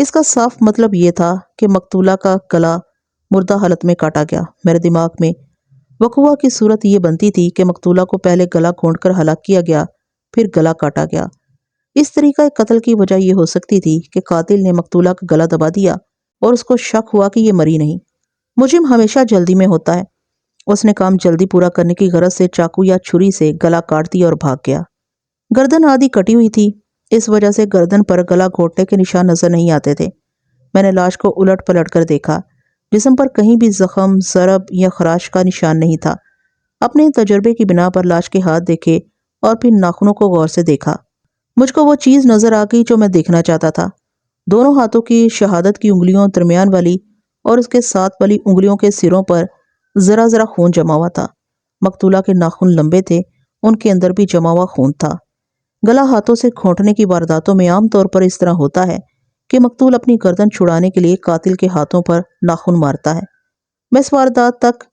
اس کا صاف مطلب یہ تھا کہ مقتولہ کا گلا مردہ حالت میں کاٹا گیا۔ میرے دماغ میں وقوع کی صورت یہ بنتی تھی کہ مقتولہ کو پہلے گلا گھونٹ کر ہلاک کیا گیا، پھر گلا کاٹا گیا۔ اس طریقہ قتل کی وجہ یہ ہو سکتی تھی کہ قاتل نے مقتولہ کا گلا دبا دیا اور اس کو شک ہوا کہ یہ مری نہیں۔ مجرم ہمیشہ جلدی میں ہوتا ہے۔ اس نے کام جلدی پورا کرنے کی غرض سے چاقو یا چھری سے گلا کاٹ دیا اور بھاگ گیا۔ گردن آدھی کٹی ہوئی تھی، اس وجہ سے گردن پر گلا گھونٹنے کے نشان نظر نہیں آتے تھے۔ میں نے لاش کو الٹ پلٹ کر دیکھا۔ جسم پر کہیں بھی زخم، ضرب یا خراش کا نشان نہیں تھا۔ اپنے تجربے کی بنا پر لاش کے ہاتھ دیکھے اور پھر ناخنوں کو غور سے دیکھا۔ مجھ کو وہ چیز نظر آ گئی جو میں دیکھنا چاہتا تھا۔ دونوں ہاتھوں کی شہادت کی انگلیوں، درمیان والی اور اس کے ساتھ والی انگلیوں کے سروں پر ذرا ذرا خون جمع ہوا تھا۔ مقتولہ کے ناخن لمبے تھے، ان کے اندر بھی جمع ہوا خون تھا۔ گلا ہاتھوں سے گھونٹنے کی وارداتوں میں عام طور پر اس طرح ہوتا ہے کہ مقتول اپنی گردن چھڑانے کے لیے قاتل کے ہاتھوں پر ناخن مارتا ہے۔ میں اس واردات تک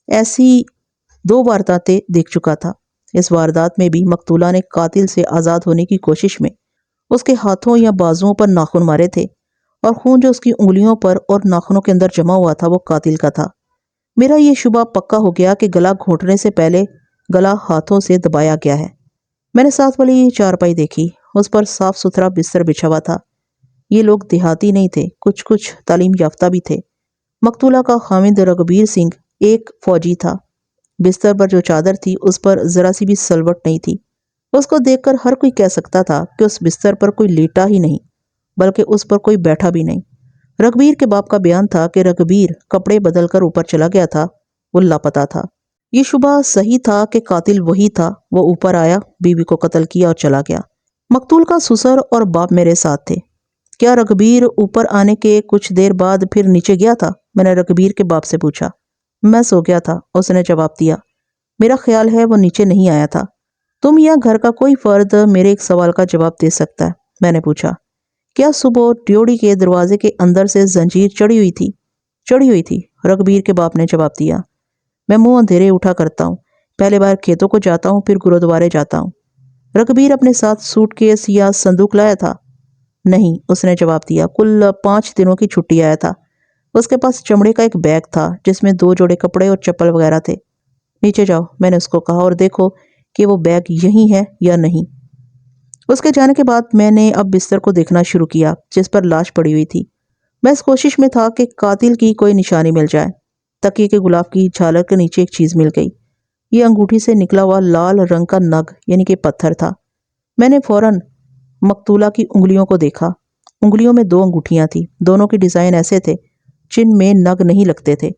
ایسی 2 وارداتیں دیکھ چکا تھا۔ اس واردات میں بھی مقتولہ نے قاتل سے آزاد ہونے کی کوشش میں اس کے ہاتھوں یا بازوؤں پر ناخن مارے تھے، اور خون جو اس کی انگلیوں پر اور ناخنوں کے اندر جمع ہوا تھا وہ قاتل کا تھا۔ میرا یہ شبہ پکا ہو گیا کہ گلا گھونٹنے سے پہلے گلا ہاتھوں سے دبایا گیا ہے۔ میں نے ساتھ والی چارپائی دیکھی، اس پر صاف ستھرا بستر بچھا ہوا تھا۔ یہ لوگ دیہاتی نہیں تھے، کچھ تعلیم یافتہ بھی تھے۔ مقتولہ کا خاوند رگھبیر سنگھ ایک فوجی تھا۔ بستر پر جو چادر تھی اس پر ذرا سی بھی سلوٹ نہیں تھی۔ اس کو دیکھ کر ہر کوئی کہہ سکتا تھا کہ اس بستر پر کوئی لیٹا ہی نہیں، بلکہ اس پر کوئی بیٹھا بھی نہیں۔ رگھبیر کے باپ کا بیان تھا کہ رگھبیر کپڑے بدل کر اوپر چلا گیا تھا، وہ لاپتہ تھا۔ یہ شبہ صحیح تھا کہ قاتل وہی تھا۔ وہ اوپر آیا، بیوی کو قتل کیا اور چلا گیا۔ مقتول کا سسر اور باپ میرے ساتھ تھے۔ کیا رگھبیر اوپر آنے کے کچھ دیر بعد پھر نیچے گیا تھا؟ میں نے رگھبیر کے باپ سے پوچھا۔ میں سو گیا تھا، اس نے جواب دیا۔ میرا خیال ہے وہ نیچے نہیں آیا تھا۔ تم یا گھر کا کوئی فرد میرے ایک سوال کا جواب دے سکتا ہے؟ میں نے پوچھا۔ کیا صبح ڈیوڑی کے دروازے کے اندر سے زنجیر چڑھی ہوئی تھی؟ چڑھی ہوئی تھی، رگھبیر کے باپ نے جواب دیا۔ میں منہ اندھیرے اٹھا کرتا ہوں، پہلے بار کھیتوں کو جاتا ہوں، پھر گرودوارے جاتا ہوں۔ رگھبیر اپنے ساتھ سوٹ کیس یا صندوق لایا تھا؟ نہیں، اس نے جواب دیا، کل 5 دنوں کی چھٹی آیا تھا۔ اس کے پاس چمڑے کا ایک بیگ تھا جس میں 2 جوڑے کپڑے اور چپل وغیرہ تھے۔ نیچے جاؤ، میں نے اس کو کہا، اور دیکھو کہ وہ بیگ یہی ہے یا نہیں۔ اس کے جانے کے بعد میں نے اب بستر کو دیکھنا شروع کیا جس پر لاش پڑی ہوئی تھی۔ میں اس کوشش میں تھا کہ قاتل کی کوئی نشانی مل جائے۔ تکیے کے غلاف کی جھالر کے نیچے ایک چیز مل گئی۔ یہ انگوٹھی سے نکلا ہوا لال رنگ کا نگ یعنی کہ پتھر تھا۔ میں نے فوراً مقتولہ کی انگلیوں کو دیکھا۔ انگلیوں میں 2 انگوٹھیاں تھیں، دونوں کی ڈیزائن ایسے تھے جن میں نگ نہیں لگتے تھے۔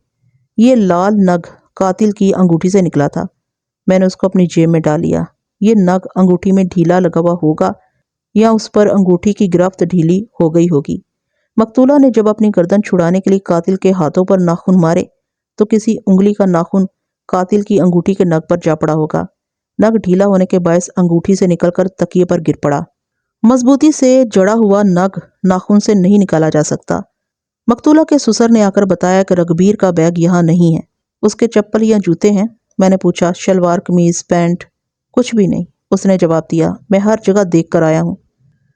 یہ لال نگ قاتل کی انگوٹھی سے نکلا تھا۔ میں نے اس کو اپنی جیب میں ڈال لیا۔ یہ نگ انگوٹھی میں ڈھیلا لگا ہوا ہوگا یا اس پر انگوٹھی کی گرفت ڈھیلی ہو گئی ہوگی۔ مقتولہ نے جب اپنی گردن چھڑانے کے لیے قاتل کے ہاتھوں پر ناخن مارے تو کسی انگلی کا ناخن قاتل کی انگوٹھی کے نگ پر جا پڑا ہوگا۔ نگ ڈھیلا ہونے کے باعث انگوٹھی سے نکل کر تکیے پر گر پڑا۔ مضبوطی سے جڑا ہوا نگ ناخن سے نہیں نکالا جا سکتا۔ مقتولہ کے سسر نے آ کر بتایا کہ رگھبیر کا بیگ یہاں نہیں ہے۔ اس کے چپل یا جوتے ہیں؟ میں نے پوچھا۔ شلوار قمیض پینٹ؟ کچھ بھی نہیں، اس نے جواب دیا۔ میں ہر جگہ دیکھ کر آیا ہوں۔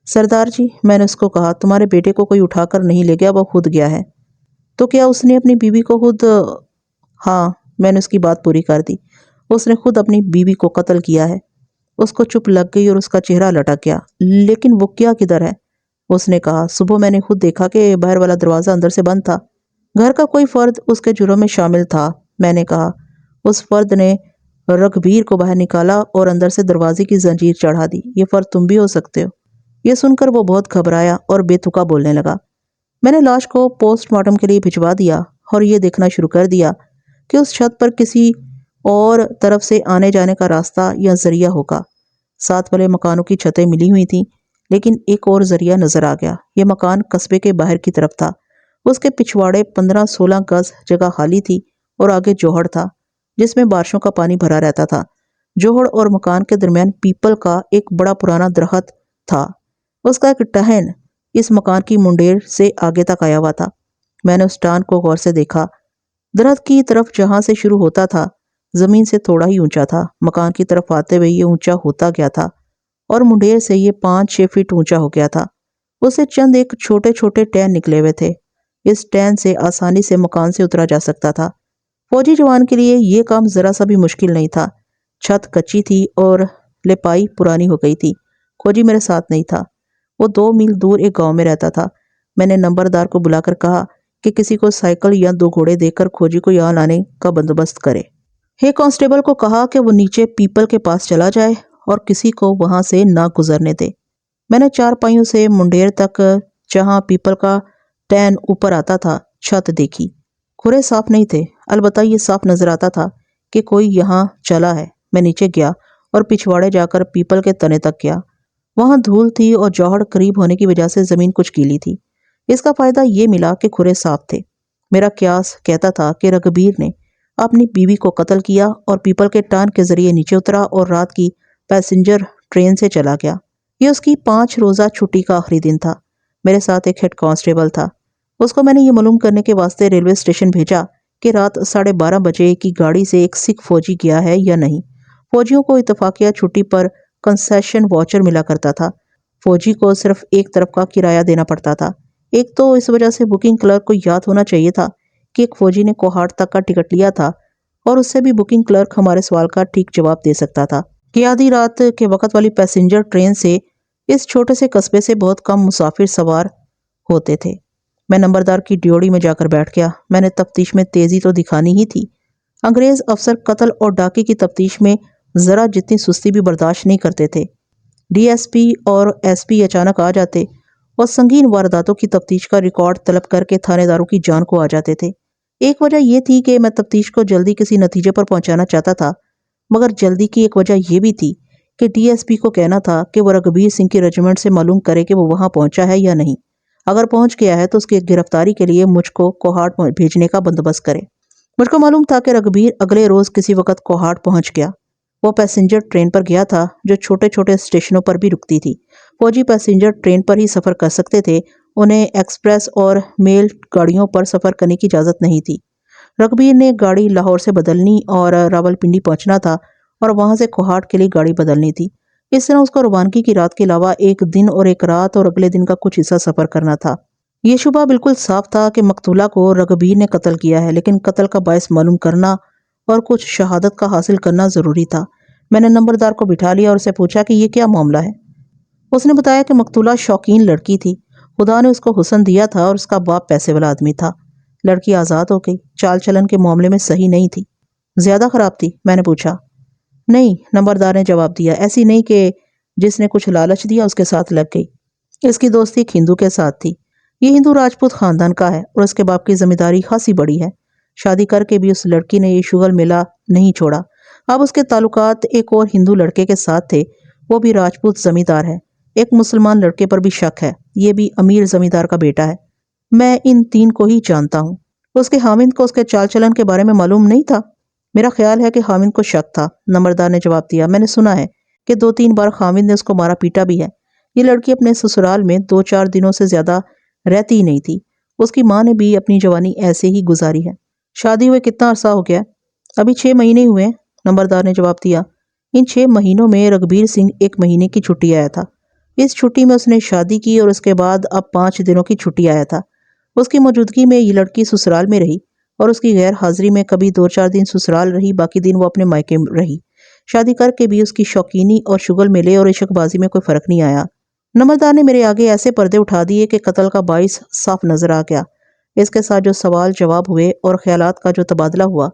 سردار جی، میں نے اس کو کہا، تمہارے بیٹے کو کوئی اٹھا کر نہیں لے گیا، وہ خود گیا ہے۔ تو کیا اس نے اپنی بیوی کو خود؟ ہاں، میں نے اس کی بات پوری کر دی۔ اس نے خود اپنی بیوی کو قتل کیا ہے۔ اس کو چپ لگ گئی اور اس کا چہرہ لٹک گیا۔ لیکن وہ کیا کدھر ہے؟ اس نے کہا، صبح میں نے خود دیکھا کہ باہر والا دروازہ اندر سے بند تھا۔ گھر کا کوئی فرد اس کے جرم میں شامل تھا؟ میں نے کہا، اس فرد نے رگھبیر کو باہر نکالا اور اندر سے دروازے کی زنجیر چڑھا دی۔ یہ فرد تم بھی ہو سکتے ہو۔ یہ سن کر وہ بہت گھبرایا اور بے تکا بولنے لگا۔ میں نے لاش کو پوسٹ مارٹم کے لیے بھجوا دیا اور یہ دیکھنا شروع کر دیا کہ اس چھت پر کسی اور طرف سے آنے جانے کا راستہ یا ذریعہ ہوگا۔ ساتھ والے مکانوں کی چھتیں ملی ہوئی تھیں، لیکن ایک اور ذریعہ نظر آ گیا۔ یہ مکان قصبے کے باہر کی طرف تھا۔ اس کے پچھواڑے 15-16 گز جگہ خالی تھی اور آگے جوہڑ تھا جس میں بارشوں کا پانی بھرا رہتا تھا۔ جوہڑ اور مکان کے درمیان پیپل کا ایک بڑا پرانا درخت تھا۔ اس کا ایک ٹہن اس مکان کی منڈیر سے آگے تک آیا ہوا تھا۔ میں نے اس ٹہن کو غور سے دیکھا۔ درخت کی طرف جہاں سے شروع ہوتا تھا زمین سے تھوڑا ہی اونچا تھا۔ مکان کی طرف آتے ہوئے یہ اونچا ہوتا گیا تھا اور منڈیر سے یہ 5-6 فٹ اونچا ہو گیا تھا۔ اسے چند ایک چھوٹے چھوٹے ٹین نکلے ہوئے تھے۔ اس ٹین سے آسانی سے مکان سے اترا جا سکتا تھا۔ فوجی جوان کے لیے یہ کام ذرا سا بھی مشکل نہیں تھا۔ چھت کچی تھی اور لپائی پرانی ہو گئی تھی۔ کھوجی میرے ساتھ نہیں تھا، وہ 2 میل دور ایک گاؤں میں رہتا تھا۔ میں نے نمبردار کو بلا کر کہا کہ کسی کو سائیکل یا 2 گھوڑے دے کر کھوجی کو یہاں لانے کا بندوبست کرے۔ ہیڈ کانسٹیبل کو کہا کہ وہ نیچے پیپل کے پاس چلا جائے اور کسی کو وہاں سے نہ گزرنے دے۔ میں نے 4 پائیوں سے منڈیر تک جہاں پیپل کا ٹین اوپر آتا تھا چھت دیکھی۔ کھرے صاف نہیں تھے، البتہ یہ صاف نظر آتا تھا کہ کوئی یہاں چلا ہے۔ میں نیچے گیا اور پچھواڑے جا کر پیپل کے تنے تک گیا۔ وہاں دھول تھی اور جوہڑ قریب ہونے کی وجہ سے زمین کچھ گیلی تھی۔ اس کا فائدہ یہ ملا کہ کھرے صاف تھے۔ میرا قیاس کہتا تھا کہ رگبیر نے اپنی بیوی کو قتل کیا اور پیپل کے ٹان کے ذریعے نیچے اترا اور رات کی پیسنجر ٹرین سے چلا گیا۔ یہ اس کی 5 روزہ چھٹی کا آخری دن تھا۔ میرے ساتھ ایک ہیڈ کانسٹیبل تھا۔ اس کو میں نے یہ معلوم کرنے کے واسطے ریلوے اسٹیشن بھیجا کہ رات 12:30 بجے کی گاڑی سے ایک سکھ فوجی گیا ہے یا نہیں۔ فوجیوں کو اتفاقیہ چھٹی پر کنسیشن واچر ملا کرتا تھا۔ فوجی کو صرف ایک طرف کا کرایہ دینا پڑتا تھا۔ ایک تو اس وجہ سے بکنگ کلرک کو یاد ہونا چاہیے تھا کہ ایک فوجی نے کوہاٹ تک کا ٹکٹ لیا تھا اور اس سے بھی بکنگ کلرک ہمارے سوال کا ٹھیک جواب دے سکتا تھا کہ آدھی رات کے وقت والی پیسنجر ٹرین سے اس چھوٹے سے قصبے سے بہت کم مسافر سوار ہوتے تھے۔ میں نمبردار کی ڈیوڑی میں جا کر بیٹھ گیا۔ میں نے تفتیش میں تیزی تو دکھانی ہی تھی۔ انگریز افسر قتل اور ڈاکے کی تفتیش میں ذرا جتنی سستی بھی برداشت نہیں کرتے تھے۔ ڈی ایس پی اور ایس پی اچانک آ جاتے اور سنگین وارداتوں کی تفتیش کا ریکارڈ طلب کر کے تھانے داروں کی جان کو آ جاتے تھے۔ ایک وجہ یہ تھی کہ میں تفتیش کو جلدی کسی نتیجے پر پہنچانا چاہتا تھا، مگر جلدی کی ایک وجہ یہ بھی تھی کہ ڈی ایس پی کو کہنا تھا کہ وہ رگبیر سنگھ کی ریجیمنٹ سے معلوم کرے کہ وہ وہاں پہنچا ہے یا نہیں۔ اگر پہنچ گیا ہے تو اس کی گرفتاری کے لیے مجھ کو کوہاٹ بھیجنے کا بندوبست کرے۔ مجھ کو معلوم تھا کہ رگبیر اگلے روز کسی وقت کوہاٹ پہنچ گیا۔ وہ پیسنجر ٹرین پر گیا تھا جو چھوٹے چھوٹے اسٹیشنوں پر بھی رکتی تھی۔ فوجی پیسنجر ٹرین پر ہی سفر کر سکتے تھے، انہیں ایکسپریس اور میل گاڑیوں پر سفر کرنے کی اجازت نہیں تھی۔ رگبیر نے گاڑی لاہور سے بدلنی اور راولپنڈی پہنچنا تھا اور وہاں سے کوہاٹ کے لیے گاڑی بدلنی تھی۔ اس طرح اس کو روانگی کی رات کے علاوہ ایک دن اور ایک رات اور اگلے دن کا کچھ حصہ سفر کرنا تھا۔ یہ شبہ بالکل صاف تھا کہ مقتولہ کو رگبیر نے قتل کیا ہے، لیکن قتل کا باعث معلوم کرنا اور کچھ شہادت کا حاصل کرنا ضروری تھا۔ میں نے نمبردار کو بٹھا لیا اور اسے پوچھا کہ یہ کیا معاملہ ہے۔ اس نے بتایا کہ مقتولہ شوقین لڑکی تھی، خدا نے اس کو حسن دیا تھا اور اس کا باپ پیسے والا آدمی تھا۔ لڑکی آزاد ہو گئی، چال چلن کے معاملے میں صحیح نہیں تھی۔ زیادہ خراب تھی؟ میں نے پوچھا۔ نہیں، نمبردار نے جواب دیا، ایسی نہیں کہ جس نے کچھ لالچ دیا اس کے ساتھ لگ گئی۔ اس کی دوستی ایک ہندو کے ساتھ تھی۔ یہ ہندو راجپوت خاندان کا ہے اور اس کے باپ کی ذمہ داری خاصی بڑی ہے۔ شادی کر کے بھی اس لڑکی نے یہ شغل میلہ نہیں چھوڑا۔ اب اس کے تعلقات ایک اور ہندو لڑکے کے ساتھ تھے، وہ بھی راجپوت زمیندار ہے۔ ایک مسلمان لڑکے پر بھی شک ہے، یہ بھی امیر زمیندار کا بیٹا ہے۔ میں ان 3 کو ہی جانتا ہوں۔ اس کے خاوند کو اس کے چال چلن کے بارے میں معلوم نہیں تھا؟ میرا خیال ہے کہ خاوند کو شک تھا، نمبردار نے جواب دیا۔ میں نے سنا ہے کہ 2-3 بار خاوند نے اس کو مارا پیٹا بھی ہے۔ یہ لڑکی اپنے سسرال میں 2-4 دنوں سے زیادہ رہتی ہی نہیں تھی۔ اس کی ماں نے بھی اپنی جوانی ایسے ہی گزاری ہے۔ شادی ہوئے کتنا عرصہ ہو گیا؟ ابھی 6 مہینے ہوئے، نمبردار نے جواب دیا۔ ان 6 مہینوں میں رگبیر سنگھ 1 مہینے کی چھٹی آیا تھا۔ اس چھٹی میں اس نے شادی کی اور اس کے بعد اب 5 دنوں کی چھٹی آیا تھا۔ اس کی موجودگی میں یہ لڑکی سسرال میں رہی اور اس کی غیر حاضری میں کبھی 2-4 دن سسرال رہی، باقی دن وہ اپنے مائکے رہی۔ شادی کر کے بھی اس کی شوقینی اور شغل میلے اور عشق بازی میں کوئی فرق نہیں آیا۔ نمبردار نے میرے آگے ایسے پردے اٹھا دیے کہ قتل کا باعث صاف نظر آ گیا۔ اس کے ساتھ جو سوال جواب ہوئے اور خیالات کا جو تبادلہ ہوا،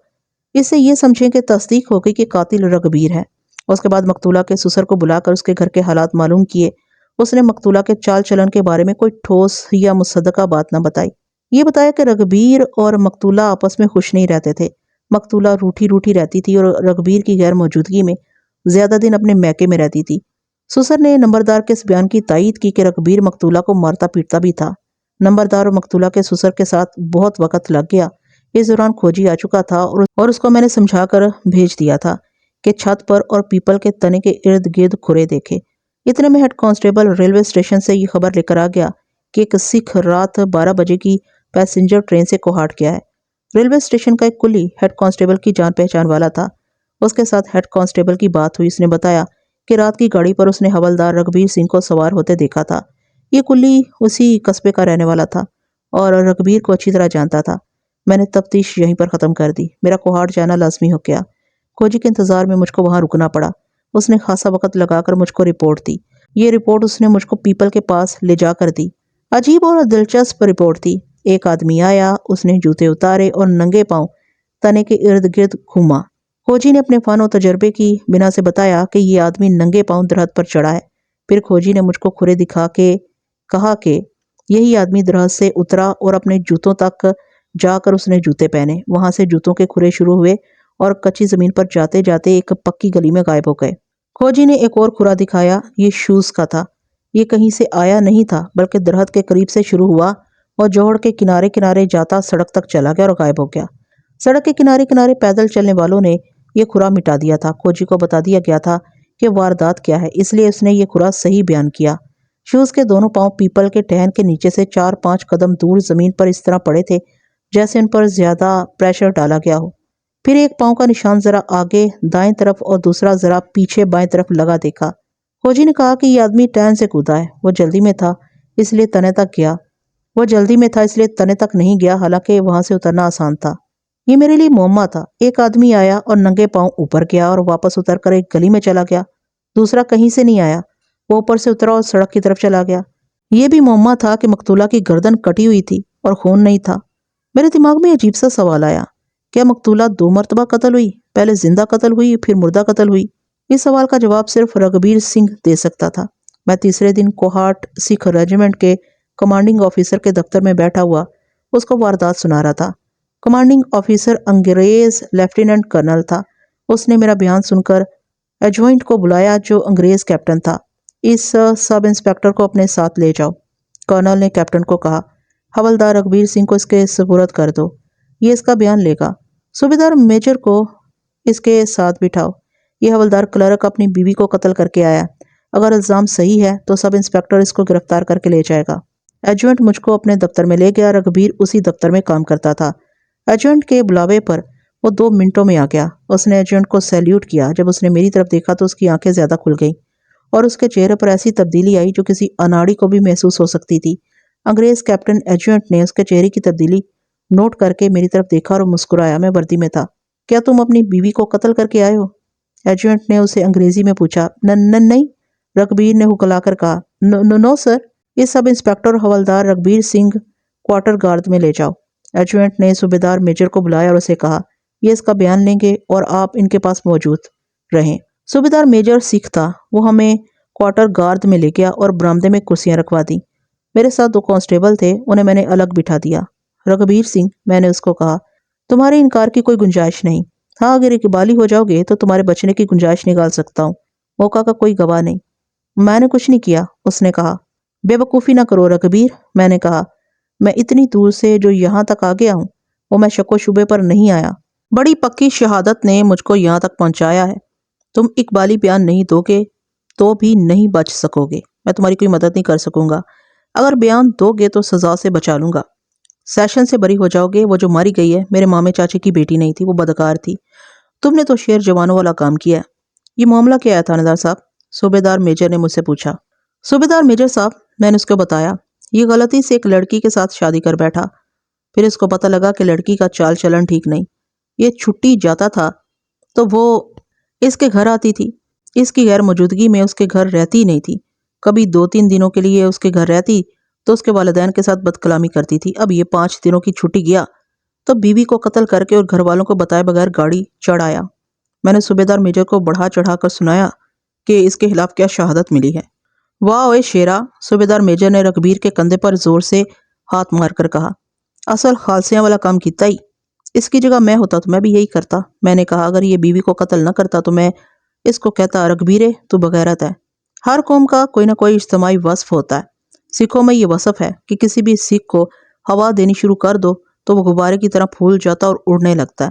اس سے یہ سمجھیں کہ تصدیق ہو گئی کہ قاتل رگبیر ہے۔ اس کے بعد مقتولہ کے سسر کو بلا کر اس کے گھر کے حالات معلوم کیے۔ اس نے مقتولہ کے چال چلن کے بارے میں کوئی ٹھوس یا مصدقہ بات نہ بتائی۔ یہ بتایا کہ رگبیر اور مقتولہ آپس میں خوش نہیں رہتے تھے۔ مقتولہ روٹھی روٹھی رہتی تھی اور رگبیر کی غیر موجودگی میں زیادہ دن اپنے میکے میں رہتی تھی۔ سسر نے نمبردار کے اس بیان کی تائید کی کہ رگبیر مقتولہ کو مارتا پیٹتا بھی تھا۔ نمبردار اور مقتولہ کے سسر کے ساتھ بہت وقت لگ گیا۔ اس دوران کھوجی آ چکا تھا اور اس کو میں نے سمجھا کر بھیج دیا تھا کہ چھت پر اور پیپل کے تنے کے ارد گرد کھرے دیکھے۔ اتنے میں ہیڈ کانسٹیبل ریلوے اسٹیشن سے یہ خبر لے کر آ گیا کہ ایک سکھ رات 12 بجے کی پیسنجر ٹرین سے کوہاٹ گیا ہے۔ ریلوے اسٹیشن کا ایک کلی ہیڈ کانسٹیبل کی جان پہچان والا تھا۔ اس کے ساتھ ہیڈ کانسٹیبل کی بات ہوئی۔ اس نے بتایا کہ رات کی گاڑی پر اس نے حوالدار رگبیر سنگھ کو سوار ہوتے دیکھا تھا۔ یہ کلی اسی قصبے کا رہنے والا تھا اور رگبیر کو اچھی طرح جانتا تھا۔ میں نے تفتیش یہیں پر ختم کر دی۔ میرا کوہاٹ جانا لازمی ہو گیا۔ کھوجی کے انتظار میں مجھ کو وہاں رکنا پڑا۔ اس نے خاصا وقت لگا کر مجھ کو رپورٹ دی۔ یہ رپورٹ اس نے مجھ کو پیپل کے پاس لے جا کر دی۔ عجیب اور دلچسپ رپورٹ تھی۔ ایک آدمی آیا، اس نے جوتے اتارے اور ننگے پاؤں تنے کے ارد گرد گھوما۔ کھوجی نے اپنے فن و تجربے کی بنا سے بتایا کہ یہ آدمی ننگے پاؤں درخت پر چڑھا ہے۔ پھر کھوجی نے مجھ کو کھرے دکھا کے کہا کہ یہی آدمی درخت سے اترا اور اپنے جوتوں تک جا کر اس نے جوتے پہنے۔ وہاں سے جوتوں کے کھرے شروع ہوئے اور کچی زمین پر جاتے جاتے ایک پکی گلی میں غائب ہو گئے۔ کھوجی نے ایک اور کھرا دکھایا، یہ شوز کا تھا۔ یہ کہیں سے آیا نہیں تھا بلکہ درخت کے قریب سے شروع ہوا اور جوہڑ کے کنارے کنارے جاتا سڑک تک چلا گیا اور غائب ہو گیا۔ سڑک کے کنارے کنارے پیدل چلنے والوں نے یہ کھرا مٹا دیا تھا۔ کھوجی کو بتا دیا گیا تھا کہ واردات کیا ہے، اس لیے اس نے یہ کھرا صحیح بیان کیا۔ شوز کے دونوں پاؤں پیپل کے ٹہن کے نیچے سے 4-5 قدم دور زمین پر اس طرح پڑے تھے جیسے ان پر زیادہ پریشر ڈالا گیا ہو۔ پھر ایک پاؤں کا نشان ذرا آگے دائیں طرف اور دوسرا ذرا پیچھے بائیں طرف لگا دیکھا۔ کھوجی نے کہا کہ یہ آدمی ٹہن سے کودا ہے۔ وہ جلدی میں تھا اس لیے تنے تک نہیں گیا، حالانکہ وہاں سے اترنا آسان تھا۔ یہ میرے لیے معمہ تھا۔ ایک آدمی آیا اور ننگے پاؤں اوپر گیا اور واپس اتر کر ایک گلی میں چلا گیا۔ دوسرا کہیں سے نہیں آیا، وہ اوپر سے اترا اور سڑک کی طرف چلا گیا۔ یہ بھی معمہ تھا کہ مقتولہ کی گردن کٹی ہوئی تھی اور خون نہیں تھا۔ میرے دماغ میں عجیب سا سوال آیا، کیا مقتولہ 2 مرتبہ قتل ہوئی؟ پہلے زندہ قتل ہوئی پھر مردہ قتل ہوئی؟ اس سوال کا جواب صرف رگبیر سنگھ دے سکتا تھا۔ میں تیسرے دن کوہاٹ سکھ ریجیمنٹ کے کمانڈنگ آفیسر کے دفتر میں بیٹھا ہوا اس کو واردات سنا رہا تھا۔ کمانڈنگ آفیسر انگریز لیفٹیننٹ کرنل تھا۔ اس نے میرا بیان سن کر ایڈجوائنٹ کو بلایا جو انگریز کیپٹن تھا۔ اس سب انسپیکٹر کو اپنے ساتھ لے جاؤ۔ کرنل نے کیپٹن کو کہا، حوالدار رگبیر سنگھ کو اس کے سپرد کر دو، یہ اس کا بیان لے گا۔ صوبیدار میجر کو اس کے ساتھ بٹھاؤ۔ یہ حوالدار کلرک اپنی بیوی کو قتل کر کے آیا۔ اگر الزام صحیح ہے تو سب انسپیکٹر اس کو گرفتار کر کے لے جائے گا۔ ایڈجوائنٹ مجھ کو اپنے دفتر میں لے گیا۔ رگبیر اسی دفتر میں کام کرتا تھا۔ ایڈجوائنٹ کے بلاوے پر وہ 2 منٹوں میں آ گیا۔ اس نے ایڈجوائنٹ کو سیلیوٹ کیا۔ جب اس نے میری طرف دیکھا تو اس کی آنکھیں زیادہ کھل گئیں اور اس کے چہرے پر ایسی تبدیلی آئی جو کسی اناڑی کو بھی محسوس ہو سکتی تھی۔ انگریز کیپٹن ایڈجوائنٹ نے اس کے چہرے کی تبدیلی نوٹ کر کے میری طرف دیکھا اور مسکرایا۔ میں وردی میں تھا۔ کیا تم اپنی بیوی کو قتل کر کے آئے ہو؟ ایڈجوائنٹ نے اسے انگریزی میں پوچھا۔ نہیں، رگبیر نے ہکلا کر کہا۔ No sir. یہ سب inspector havildar Raghbir Singh quarter guard میں لے جاؤ۔ ایڈجوائنٹ نے صوبیدار میجر کو بلایا اور اسے کہا، یہ اس کا بیان لیں گے اور آپ ان کے پاس موجود رہیں۔ صوبیدار میجر سکھ تھا۔ وہ ہمیں کوارٹر گارڈ میں لے گیا اور برآمدے میں کرسیاں رکھوا دیں۔ میرے ساتھ 2 کانسٹیبل تھے، انہیں میں نے الگ بٹھا دیا۔ رگبیر سنگھ، میں نے اس کو کہا، تمہارے انکار کی کوئی گنجائش نہیں۔ ہاں، اگر اقبالی ہو جاؤ گے تو تمہارے بچنے کی گنجائش نکال سکتا ہوں۔ موقع کا کوئی گواہ نہیں۔ میں نے کچھ نہیں کیا، اس نے کہا۔ بے وقوفی نہ کرو رگبیر، میں نے کہا۔ میں اتنی دور سے جو یہاں تک آ گیا ہوں وہ میں شک و شبے پر نہیں آیا۔ بڑی پکی شہادت نے مجھ کو یہاں تک پہنچایا ہے۔ تم اقبالی بیان نہیں دو گے تو بھی نہیں بچ سکو گے۔ میں تمہاری کوئی مدد نہیں کر سکوں گا۔ اگر بیان دو گے تو سزا سے بچا لوں گا۔ سیشن سے بری ہو جاؤ گے۔ وہ جو ماری گئی ہے میرے مامے چاچے کی بیٹی نہیں تھی، وہ بدکار تھی۔ تم نے تو شیر جوانوں والا کام کیا ہے۔ یہ معاملہ کیا ہے تھانیدار صاحب؟ صوبیدار میجر نے مجھ سے پوچھا۔ صوبیدار میجر صاحب، میں نے اس کو بتایا، یہ غلطی سے ایک لڑکی کے ساتھ شادی کر بیٹھا۔ پھر اس کو پتہ لگا کہ لڑکی کا چال چلن ٹھیک نہیں۔ یہ چھٹی جاتا تھا تو وہ اس کے گھر آتی تھی۔ اس کی غیر موجودگی میں اس کے گھر رہتی ہی نہیں تھی۔ کبھی 2-3 دنوں کے لیے اس کے گھر رہتی تو اس کے والدین کے ساتھ بد کلامی کرتی تھی۔ اب یہ 5 دنوں کی چھٹی گیا تو بیوی کو قتل کر کے اور گھر والوں کو بتائے بغیر گاڑی چڑھ آیا۔ میں نے صوبیدار میجر کو بڑھا چڑھا کر سنایا کہ اس کے خلاف کیا شہادت ملی ہے۔ واہ اوے شیرا، صوبیدار میجر نے رگبیر کے کندھے پر زور سے ہاتھ مار کر کہا، اصل خالصیاں والا کام کیتا ہی۔ اس کی جگہ میں ہوتا تو میں بھی یہی کرتا۔ میں نے کہا، اگر یہ بیوی کو قتل نہ کرتا تو میں اس کو کہتا، رگبیرے تو بغیرت ہے۔ ہر قوم کا کوئی نہ کوئی اجتماعی وصف ہوتا ہے۔ سکھوں میں یہ وصف ہے کہ کسی بھی سکھ کو ہوا دینی شروع کر دو تو وہ غبارے کی طرح پھول جاتا اور اڑنے لگتا ہے۔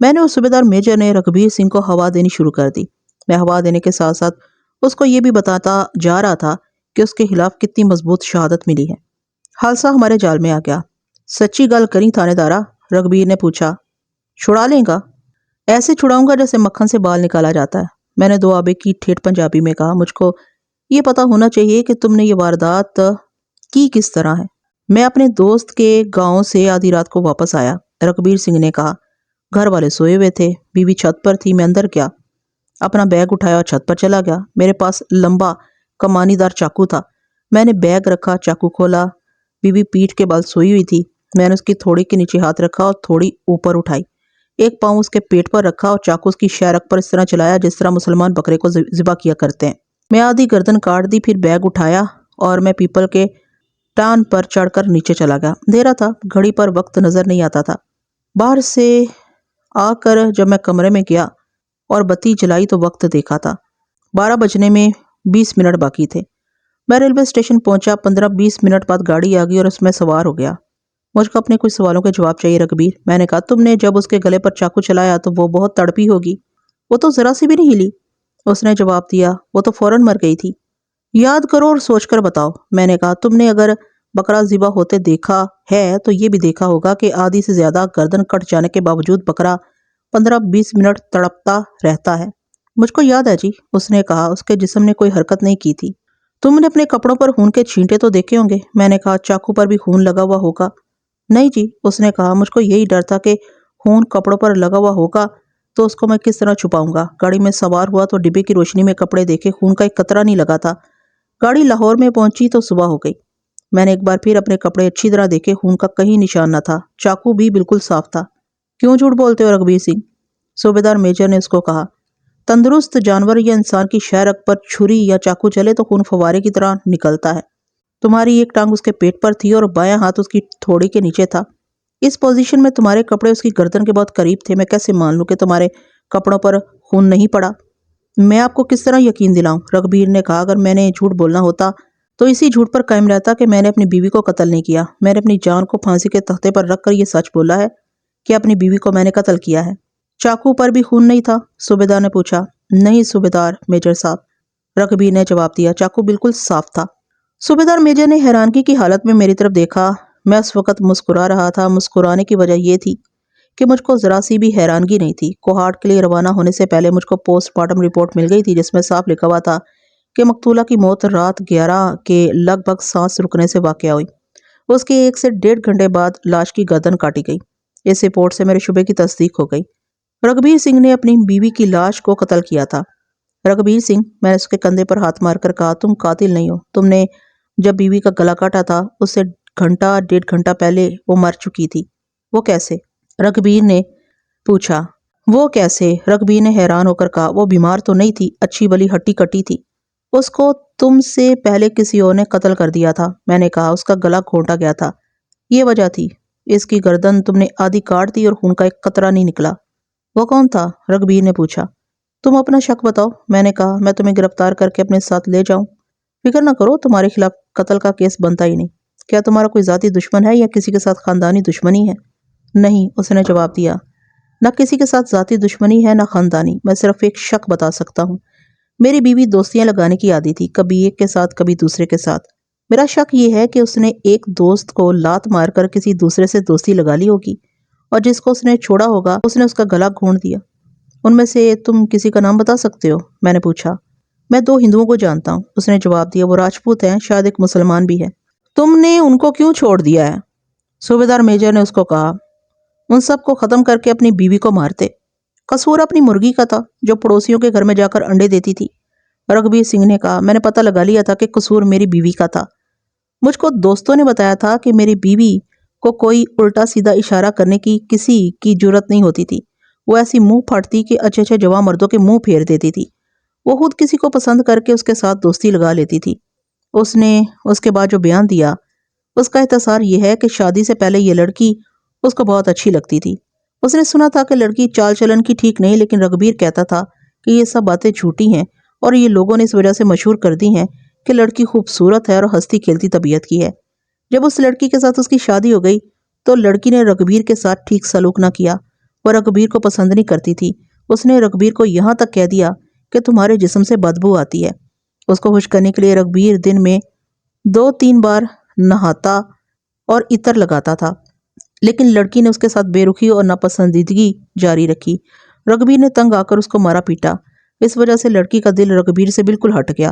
میں نے اور صوبیدار میجر نے رگبیر سنگھ کو ہوا دینی شروع کر دی۔ میں ہوا دینے کے ساتھ ساتھ اس کو یہ بھی بتاتا جا رہا تھا کہ اس کے خلاف کتنی مضبوط شہادت ملی ہے۔ خالصہ ہمارے جال میں آ گیا۔ سچی گل کریں تھانے دارا؟ رگبیر نے پوچھا۔ چھڑا لیں گا؟ ایسے چھڑاؤں گا جیسے مکھن سے بال نکالا جاتا ہے۔ میں نے دو آبے کی ٹھیٹ پنجابی میں کہا، مجھ کو یہ پتہ ہونا چاہیے کہ تم نے یہ واردات کی کس طرح ہے۔ میں اپنے دوست کے گاؤں سے آدھی رات کو واپس آیا، رگبیر سنگھ نے کہا۔ گھر والے سوئے ہوئے تھے، بیوی چھت پر تھی۔ میں اندر گیا، اپنا بیگ اٹھایا اور چھت پر چلا گیا۔ میرے پاس لمبا کمانی دار چاقو تھا۔ میں نے بیگ رکھا، چاقو کھولا۔ بیوی پیٹھ کے بال سوئی ہوئی تھی۔ میں نے اس کی تھوڑی کے نیچے ہاتھ رکھا اور تھوڑی اوپر اٹھائی۔ ایک پاؤں اس کے پیٹ پر رکھا اور چاقو اس کی شہرک پر اس طرح چلایا جس طرح مسلمان بکرے کو ذبح کیا کرتے ہیں۔ میں آدھی گردن کاٹ دی، پھر بیگ اٹھایا اور میں پیپل کے ٹان پر چڑھ کر نیچے چلا گیا۔ اندھیرا تھا، گھڑی پر وقت نظر نہیں آتا تھا۔ باہر سے آ کر جب میں کمرے میں گیا اور بتی جلائی تو وقت دیکھا تھا 12 بجنے میں 20 منٹ باقی تھے۔ میں ریلوے اسٹیشن پہنچا، 15-20 منٹ بعد گاڑی آ گئی اور اس میں سوار ہو گیا۔ مجھ کو اپنے کچھ سوالوں کے جواب چاہیے رگبیر، میں نے کہا۔ تم نے جب اس کے گلے پر چاقو چلایا تو وہ بہت تڑپی ہوگی۔ وہ تو ذرا سی بھی نہیں ہلی، اس نے جواب دیا۔ وہ تو فوراً مر گئی تھی۔ یاد کرو اور سوچ کر بتاؤ، میں نے کہا۔ تم نے اگر بکرا ذبح ہوتے دیکھا ہے تو یہ بھی دیکھا ہوگا کہ آدھی سے زیادہ گردن کٹ جانے کے باوجود بکرا 15-20 منٹ تڑپتا رہتا ہے۔ مجھ کو یاد ہے جی، اس نے کہا۔ اس کے جسم نے کوئی حرکت نہیں کی تھی۔ تم نے اپنے کپڑوں پر خون کے چھینٹے تو دیکھے ہوں گے، میں نے کہا۔ چاقو پر بھی خون لگا ہوا ہوگا؟ نہیں جی، اس نے کہا۔ مجھ کو یہی ڈر تھا کہ خون کپڑوں پر لگا ہوا ہوگا تو اس کو میں کس طرح چھپاؤں گا۔ گاڑی میں سوار ہوا تو ڈبے کی روشنی میں کپڑے دیکھے، خون کا ایک قطرہ نہیں لگا تھا۔ گاڑی لاہور میں پہنچی تو صبح ہو گئی۔ میں نے ایک بار پھر اپنے کپڑے اچھی طرح دیکھے، خون کا کہیں نشان نہ تھا۔ چاقو بھی بالکل صاف تھا۔ کیوں جھوٹ بولتے ہو رگبیر سنگھ؟ صوبیدار میجر نے اس کو کہا۔ تندرست جانور یا انسان کی شہرک پر چھری یا چاقو چلے تو خون فوارے کی طرح نکلتا ہے۔ تمہاری ایک ٹانگ اس کے پیٹ پر تھی اور بایاں ہاتھ اس کی تھوڑی کے نیچے تھا۔ اس پوزیشن میں تمہارے کپڑے اس کی گردن کے بہت قریب تھے۔ میں کیسے مان لوں کہ تمہارے کپڑوں پر خون نہیں پڑا؟ میں آپ کو کس طرح یقین دلاؤں؟ رگبیر نے کہا۔ اگر میں نے جھوٹ بولنا ہوتا تو اسی جھوٹ پر قائم رہتا کہ میں نے اپنی بیوی کو قتل نہیں کیا۔ میں نے اپنی جان کو پھانسی کے تختے پر رکھ کر یہ سچ بولا ہے کہ اپنی بیوی کو میں نے قتل کیا ہے۔ چاقو پر بھی خون نہیں تھا؟ صوبیدار نے پوچھا۔ نہیں صوبیدار میجر صاحب، رگبیر نے جواب دیا۔ چاقو بالکل صاف تھا۔ صوبیدار میجر نے حیرانگی کی حالت میں میری طرف دیکھا۔ میں اس وقت مسکرا رہا تھا۔ مسکرانے کی وجہ یہ تھی کہ مجھ کو ذرا سی بھی حیرانگی نہیں تھی۔ کوہاٹ کے لیے روانہ ہونے سے پہلے مجھ کو پوسٹ مارٹم رپورٹ مل گئی تھی جس میں صاف لکھا ہوا تھا کہ مقتولہ کی موت رات 11 کے لگ بھگ سانس رکنے سے واقع ہوئی۔ اس کے 1 سے 1.5 گھنٹے بعد لاش کی گردن کاٹی گئی۔ اس رپورٹ سے میرے شبے کی تصدیق ہو گئی۔ رگبیر سنگھ نے اپنی بیوی کی لاش کو قتل کیا تھا۔ رگبیر سنگھ، میں نے اس کے کندھے پر ہاتھ مار کر کہا، تم قاتل نہیں ہو۔ تم نے جب بیوی کا گلا کاٹا تھا اس سے 1.5 گھنٹہ پہلے وہ مر چکی تھی۔ وہ کیسے؟ رگبیر نے پوچھا۔ وہ کیسے؟ رگبیر نے حیران ہو کر کہا۔ وہ بیمار تو نہیں تھی، اچھی بلی ہٹی کٹی تھی۔ اس کو تم سے پہلے کسی اور نے قتل کر دیا تھا، میں نے کہا۔ اس کا گلا گھونٹا گیا تھا، یہ وجہ تھی۔ اس کی گردن تم نے آدھی کاٹ دی اور خون کا ایک قطرہ نہیں نکلا۔ وہ کون تھا؟ رگبیر نے پوچھا۔ تم اپنا شک بتاؤ، میں نے کہا۔ میں تمہیں گرفتار کر کے اپنے ساتھ لے جاؤں؟ فکر نہ کرو، تمہارے خلاف قتل کا کیس بنتا ہی نہیں۔ کیا تمہارا کوئی ذاتی دشمن ہے یا کسی کے ساتھ خاندانی دشمنی ہے؟ نہیں، اس نے جواب دیا۔ نہ کسی کے ساتھ ذاتی دشمنی ہے نہ خاندانی۔ میں صرف ایک شک بتا سکتا ہوں۔ میری بیوی دوستیاں لگانے کی عادی تھی، کبھی ایک کے ساتھ کبھی دوسرے کے ساتھ۔ میرا شک یہ ہے کہ اس نے ایک دوست کو لات مار کر کسی دوسرے سے دوستی لگا لی ہوگی اور جس کو اس نے چھوڑا ہوگا اس نے اس کا گلا گھونٹ دیا۔ ان میں سے تم کسی کا نام بتا سکتے ہو؟ میں نے پوچھا۔ میں 2 ہندوؤں کو جانتا ہوں، اس نے جواب دیا۔ وہ راجپوت ہیں، شاید ایک مسلمان بھی ہے۔ تم نے ان کو کیوں چھوڑ دیا ہے؟ صوبیدار میجر نے اس کو کہا۔ ان سب کو ختم کر کے اپنی بیوی کو مارتے۔ قصور اپنی مرغی کا تھا جو پڑوسیوں کے گھر میں جا کر انڈے دیتی تھی، رگبیر سنگھ نے کہا۔ میں نے پتہ لگا لیا تھا کہ قصور میری بیوی کا تھا۔ مجھ کو دوستوں نے بتایا تھا کہ میری بیوی کو کوئی الٹا سیدھا اشارہ کرنے کی کسی کی جرت نہیں ہوتی تھی۔ وہ ایسی منہ پھاٹتی کہ اچھے اچھے جوان مردوں کے منہ پھیر دیتی تھی۔ وہ خود کسی کو پسند کر کے اس کے ساتھ دوستی لگا لیتی تھی۔ اس نے اس کے بعد جو بیان دیا اس کا اختصار یہ ہے کہ شادی سے پہلے یہ لڑکی اس کو بہت اچھی لگتی تھی۔ اس نے سنا تھا کہ لڑکی چال چلن کی ٹھیک نہیں، لیکن رگبیر کہتا تھا کہ یہ سب باتیں جھوٹی ہیں اور یہ لوگوں نے اس وجہ سے مشہور کر دی ہیں کہ لڑکی خوبصورت ہے اور ہنستی کھیلتی طبیعت کی ہے۔ جب اس لڑکی کے ساتھ اس کی شادی ہو گئی تو لڑکی نے رگبیر کے ساتھ ٹھیک سلوک نہ کیا۔ وہ رگبیر کو پسند نہیں کرتی تھی۔ اس نے رگبیر کو یہاں تک کہہ دیا کہ تمہارے جسم سے بدبو آتی ہے۔ اس کو خوش کرنے کے لیے رگبیر دن میں 2-3 بار نہاتا اور عطر لگاتا تھا، لیکن لڑکی نے اس کے ساتھ بے رخی اور ناپسندیدگی جاری رکھی۔ رگبیر نے تنگ آ کر اس کو مارا پیٹا۔ اس وجہ سے لڑکی کا دل رگبیر سے بالکل ہٹ گیا۔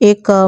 1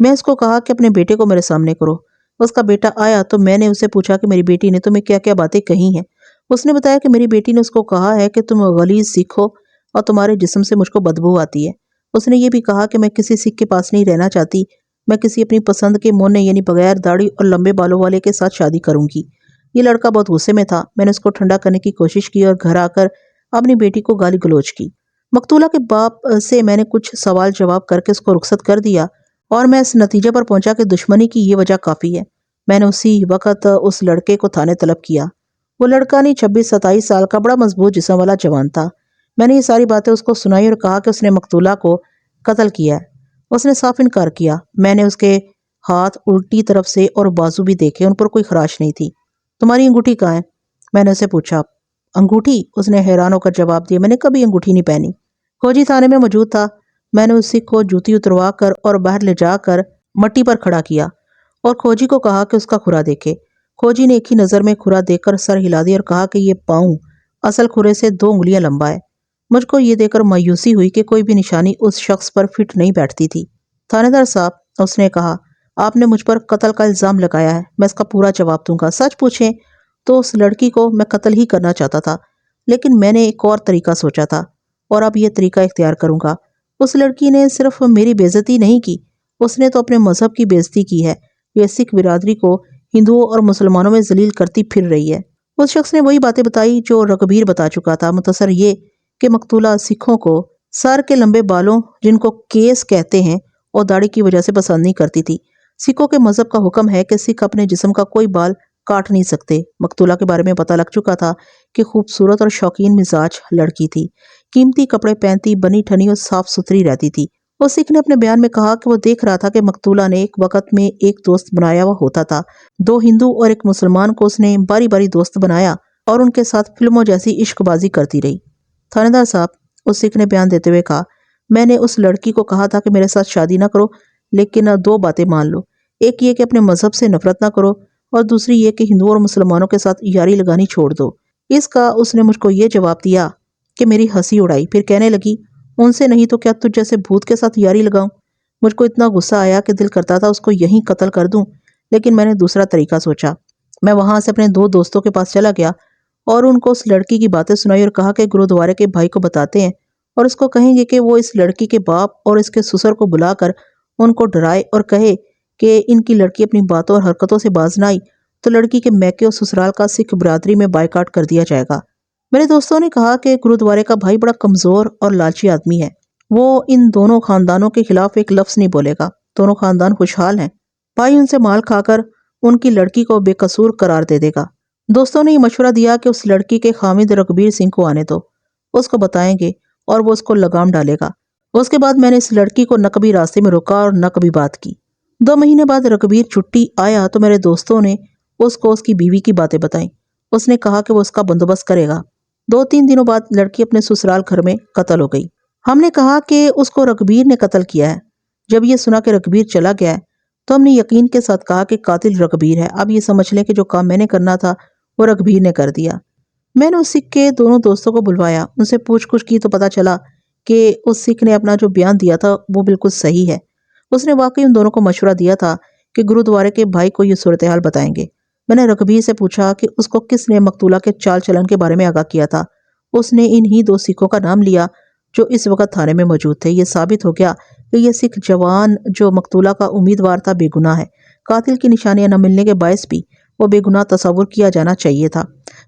میں اس کو کہا کہ اپنے بیٹے کو میرے سامنے کرو۔ اس کا بیٹا آیا تو میں نے اسے پوچھا کہ میری بیٹی نے تمہیں کیا کیا باتیں کہی ہیں۔ اس نے بتایا کہ میری بیٹی نے اس کو کہا ہے کہ تم غلیظ سکھ ہو اور تمہارے جسم سے مجھ کو بدبو آتی ہے۔ اس نے یہ بھی کہا کہ میں کسی سکھ کے پاس نہیں رہنا چاہتی، میں کسی اپنی پسند کے مونے یعنی بغیر داڑھی اور لمبے بالوں والے کے ساتھ شادی کروں گی۔ یہ لڑکا بہت غصے میں تھا۔ میں نے اس کو ٹھنڈا کرنے کی کوشش کی اور گھر آ کر اپنی بیٹی کو گالی گلوچ کی۔ مقتولہ کے باپ سے میں نے کچھ سوال جواب کر کے اس کو رخصت کر دیا اور میں اس نتیجے پر پہنچا کہ دشمنی کی یہ وجہ کافی ہے۔ میں نے اسی وقت اس لڑکے کو تھانے طلب کیا۔ وہ لڑکا نہیں 26-27 سال کا بڑا مضبوط جسم والا جوان تھا۔ میں نے یہ ساری باتیں اس کو سنائی اور کہا کہ اس نے مقتولہ کو قتل کیا ہے۔ اس نے صاف انکار کیا۔ میں نے اس کے ہاتھ الٹی طرف سے اور بازو بھی دیکھے، ان پر کوئی خراش نہیں تھی۔ تمہاری انگوٹھی کہاں ہے؟ میں نے اسے پوچھا۔ انگوٹھی؟ اس نے حیران ہو کر جواب دیا، میں نے کبھی انگوٹھی نہیں پہنی۔ فوجی تھانے میں موجود تھا۔ میں نے اس سکھ کو جوتی اتروا کر اور باہر لے جا کر مٹی پر کھڑا کیا اور کھوجی کو کہا کہ اس کا کھرا دیکھے۔ کھوجی نے ایک ہی نظر میں کھرا دیکھ کر سر ہلا دیا اور کہا کہ یہ پاؤں اصل کھرے سے 2 انگلیاں لمبا ہے۔ مجھ کو یہ دیکھ کر مایوسی ہوئی کہ کوئی بھی نشانی اس شخص پر فٹ نہیں بیٹھتی تھی۔ تھانے دار صاحب، اس نے کہا، آپ نے مجھ پر قتل کا الزام لگایا ہے، میں اس کا پورا جواب دوں گا۔ سچ پوچھیں تو اس لڑکی کو میں قتل ہی کرنا چاہتا تھا، لیکن میں نے ایک اور طریقہ سوچا تھا اور اب یہ طریقہ اختیار کروں گا۔ اس لڑکی نے صرف میری بے عزتی نہیں کی، اس نے تو اپنے مذہب کی بے عزتی کی ہے۔ یہ سکھ برادری کو ہندوؤں اور مسلمانوں میں ذلیل کرتی پھر رہی ہے۔ اس شخص نے وہی باتیں بتائی جو رگبیر بتا چکا تھا، مختصر یہ کہ مقتولہ سکھوں کو سر کے لمبے بالوں، جن کو کیس کہتے ہیں، اور داڑھی کی وجہ سے پسند نہیں کرتی تھی۔ سکھوں کے مذہب کا حکم ہے کہ سکھ اپنے جسم کا کوئی بال کاٹ نہیں سکتے۔ مقتولہ کے بارے میں پتہ لگ چکا تھا کہ خوبصورت اور شوقین مزاج لڑکی تھی، قیمتی کپڑے پہنتی، بنی ٹھنی اور صاف ستھری رہتی تھی۔ اس سکھ نے اپنے بیان میں کہا کہ وہ دیکھ رہا تھا کہ مقتولہ نے ایک وقت میں ایک دوست بنایا ہوا ہوتا تھا۔ 2 ہندو اور ایک مسلمان کو اس نے باری باری دوست بنایا اور ان کے ساتھ فلموں جیسی عشق بازی کرتی رہی۔ تھانے دار صاحب، اس سکھ نے بیان دیتے ہوئے کہا، میں نے اس لڑکی کو کہا تھا کہ میرے ساتھ شادی نہ کرو، لیکن 2 باتیں مان لو۔ ایک یہ کہ اپنے مذہب سے نفرت نہ کرو، اور دوسری یہ کہ ہندوؤں اور مسلمانوں کے ساتھ یاری لگانی چھوڑ دو۔ اس کا اس نے مجھ کو یہ جواب دیا کہ میری ہنسی اڑائی، پھر کہنے لگی، ان سے نہیں تو کیا تجھ جیسے بھوت کے ساتھ یاری لگاؤں؟ مجھ کو اتنا غصہ آیا کہ دل کرتا تھا اس کو یہیں قتل کر دوں، لیکن میں نے دوسرا طریقہ سوچا۔ میں وہاں سے اپنے 2 دوستوں کے پاس چلا گیا اور ان کو اس لڑکی کی باتیں سنائی اور کہا کہ گرودوارے کے بھائی کو بتاتے ہیں اور اس کو کہیں گے کہ وہ اس لڑکی کے باپ اور اس کے سسر کو بلا کر ان کو ڈرائے اور کہے کہ ان کی لڑکی اپنی باتوں اور حرکتوں سے باز نہ آئی تو لڑکی کے میکے اور سسرال کا سکھ برادری میں بائیکاٹ کر دیا جائے گا۔ میرے دوستوں نے کہا کہ گرودوارے کا بھائی بڑا کمزور اور لالچی آدمی ہے، وہ ان دونوں خاندانوں کے خلاف ایک لفظ نہیں بولے گا۔ دونوں خاندان خوشحال ہیں، بھائی ان سے مال کھا کر ان کی لڑکی کو بے قصور قرار دے دے گا۔ دوستوں نے یہ مشورہ دیا کہ اس لڑکی کے خامد رگبیر سنگھ کو آنے دو، اس کو بتائیں گے اور وہ اس کو لگام ڈالے گا۔ اس کے بعد میں نے اس لڑکی کو نہ کبھی راستے میں روکا اور نہ کبھی بات کی۔ 2 مہینے بعد رگبیر چھٹی آیا تو میرے دوستوں نے اس کو اس کی بیوی کی باتیں بتائیں۔ اس نے کہا کہ وہ اس کا بندوبست کرے گا۔ 2-3 دنوں بعد لڑکی اپنے سسرال گھر میں قتل ہو گئی۔ ہم نے کہا کہ اس کو رگبیر نے قتل کیا ہے۔ جب یہ سنا کہ رگبیر چلا گیا ہے تو ہم نے یقین کے ساتھ کہا کہ قاتل رگبیر ہے۔ اب یہ سمجھ لیں کہ جو کام میں نے کرنا تھا وہ رگبیر نے کر دیا۔ میں نے اس سکھ کے دونوں دوستوں کو بلوایا، ان سے پوچھ گچھ کی تو پتہ چلا کہ اس سکھ نے اپنا جو بیان دیا تھا وہ بالکل صحیح ہے۔ اس نے واقعی ان دونوں کو مشورہ دیا تھا کہ گرودوارے کے بھائی کو یہ صورتحال بتائیں گے۔ میں نے رگبیر سے پوچھا کہ اس کو کس نے مقتولہ کے چال چلن کے بارے میں آگاہ کیا تھا۔ اس نے انہی 2 سکھوں کا نام لیا جو اس وقت تھانے میں موجود تھے۔ یہ ثابت ہو گیا کہ یہ سکھ جوان جو مقتولہ کا امیدوار تھا بے گناہ ہے۔ قاتل کی نشانیاں نہ ملنے کے باعث بھی وہ بے گناہ تصور کیا جانا چاہیے تھا۔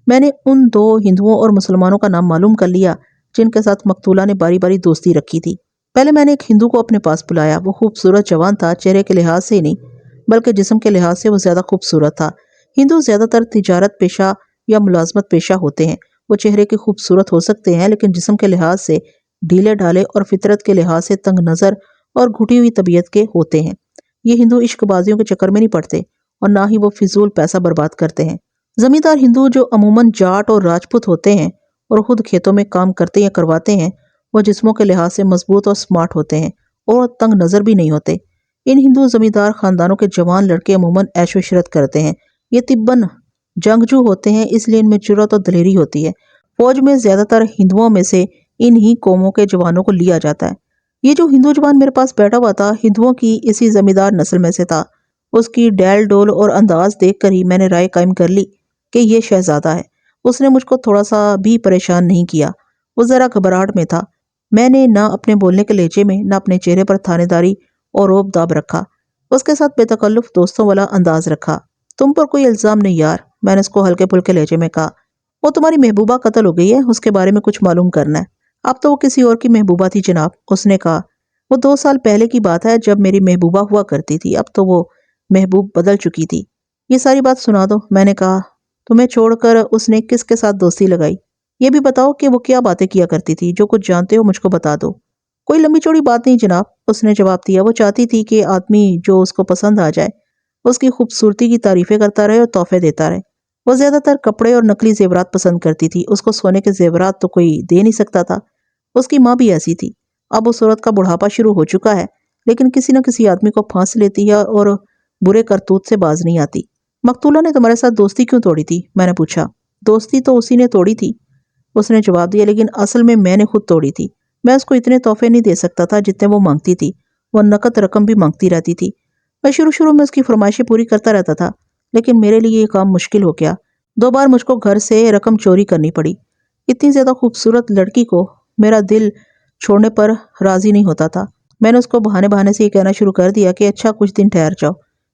میں نے ان 2 ہندوؤں اور مسلمانوں کا نام معلوم کر لیا جن کے ساتھ مقتولہ نے باری باری دوستی رکھی تھی۔ پہلے میں نے ایک ہندو کو اپنے پاس بلایا۔ وہ خوبصورت جوان تھا، چہرے کے لحاظ سے ہی نہیں بلکہ جسم کے لحاظ سے وہ زیادہ خوبصورت تھا۔ ہندو زیادہ تر تجارت پیشہ یا ملازمت پیشہ ہوتے ہیں۔ وہ چہرے کے خوبصورت ہو سکتے ہیں لیکن جسم کے لحاظ سے ڈھیلے ڈھالے اور فطرت کے لحاظ سے تنگ نظر اور گھٹی ہوئی طبیعت کے ہوتے ہیں۔ یہ ہندو عشق بازیوں کے چکر میں نہیں پڑتے اور نہ ہی وہ فضول پیسہ برباد کرتے ہیں۔ زمیندار ہندو جو عموماً جاٹ اور راجپوت ہوتے ہیں اور خود کھیتوں میں کام کرتے یا کرواتے ہیں، وہ جسموں کے لحاظ سے مضبوط اور سمارٹ ہوتے ہیں اور تنگ نظر بھی نہیں ہوتے۔ ان ہندو زمیندار خاندانوں کے جوان لڑکے عموماً عیش و عشرت کرتے ہیں۔ یہ طباً جنگجو ہوتے ہیں، اس لیے ان میں جرأت اور دلیری ہوتی ہے۔ فوج میں زیادہ تر ہندوؤں میں سے انہی قوموں کے جوانوں کو لیا جاتا ہے۔ یہ جو ہندو جوان میرے پاس بیٹھا ہوا تھا ہندوؤں کی اسی زمیندار نسل میں سے تھا۔ اس کی ڈیل ڈول اور انداز دیکھ کر ہی میں نے رائے قائم کر لی کہ یہ شہزادہ ہے۔ اس نے مجھ کو تھوڑا سا بھی پریشان نہیں کیا۔ وہ ذرا گھبراہٹ میں تھا۔ میں نے نہ اپنے بولنے کے لہجے میں نہ اپنے چہرے پر تھانے داری اور روب داب رکھا۔ اس کے ساتھ بے تکلف دوستوں والا انداز رکھا۔ تم پر کوئی الزام نہیں یار، میں نے اس کو ہلکے پھلکے لہجے میں کہا۔ وہ تمہاری محبوبہ قتل ہو گئی ہے، اس کے بارے میں کچھ معلوم کرنا ہے۔ اب تو وہ کسی اور کی محبوبہ تھی جناب، اس نے کہا۔ وہ 2 سال پہلے کی بات ہے جب میری محبوبہ ہوا کرتی تھی، اب تو وہ محبوب بدل چکی تھی۔ یہ ساری بات سنا دو، میں نے کہا۔ تمہیں چھوڑ کر اس نے کس کے ساتھ دوستی لگائی؟ یہ بھی بتاؤ کہ وہ کیا باتیں کیا کرتی تھی، جو کچھ جانتے ہو مجھ کو بتا دو۔ کوئی لمبی چوڑی بات نہیں جناب، اس نے جواب دیا۔ وہ چاہتی تھی کہ آدمی جو اس کو پسند آ جائے اس کی خوبصورتی کی تعریفیں کرتا رہے اور تحفے دیتا رہے۔ وہ زیادہ تر کپڑے اور نقلی زیورات پسند کرتی تھی۔ اس کو سونے کے زیورات تو کوئی دے نہیں سکتا تھا۔ اس کی ماں بھی ایسی تھی۔ اب اس عورت کا بڑھاپا شروع ہو چکا ہے، لیکن کسی نہ کسی آدمی کو پھانس لیتی ہے اور برے کرتوت سے باز نہیں آتی۔ مقتولہ نے تمہارے ساتھ دوستی کیوں توڑی تھی؟ میں نے پوچھا۔ دوستی تو اسی نے توڑی تھی، اس نے جواب دیا، لیکن اصل میں نے خود توڑی تھی۔ میں اس کو اتنے تحفے نہیں دے سکتا تھا جتنے وہ مانگتی تھی۔ وہ نقد رقم بھی مانگتی رہتی تھی۔ میں شروع میں اس کی فرمائشیں پوری کرتا رہتا تھا، لیکن میرے لیے یہ کام مشکل ہو گیا۔ 2 بار مجھ کو گھر سے رقم چوری کرنی پڑی۔ اتنی زیادہ خوبصورت لڑکی کو میرا دل چھوڑنے پر راضی نہیں ہوتا تھا۔ میں نے اس کو بہانے سے یہ کہنا شروع کر دیا کہ اچھا کچھ دن ٹھہر جاؤ،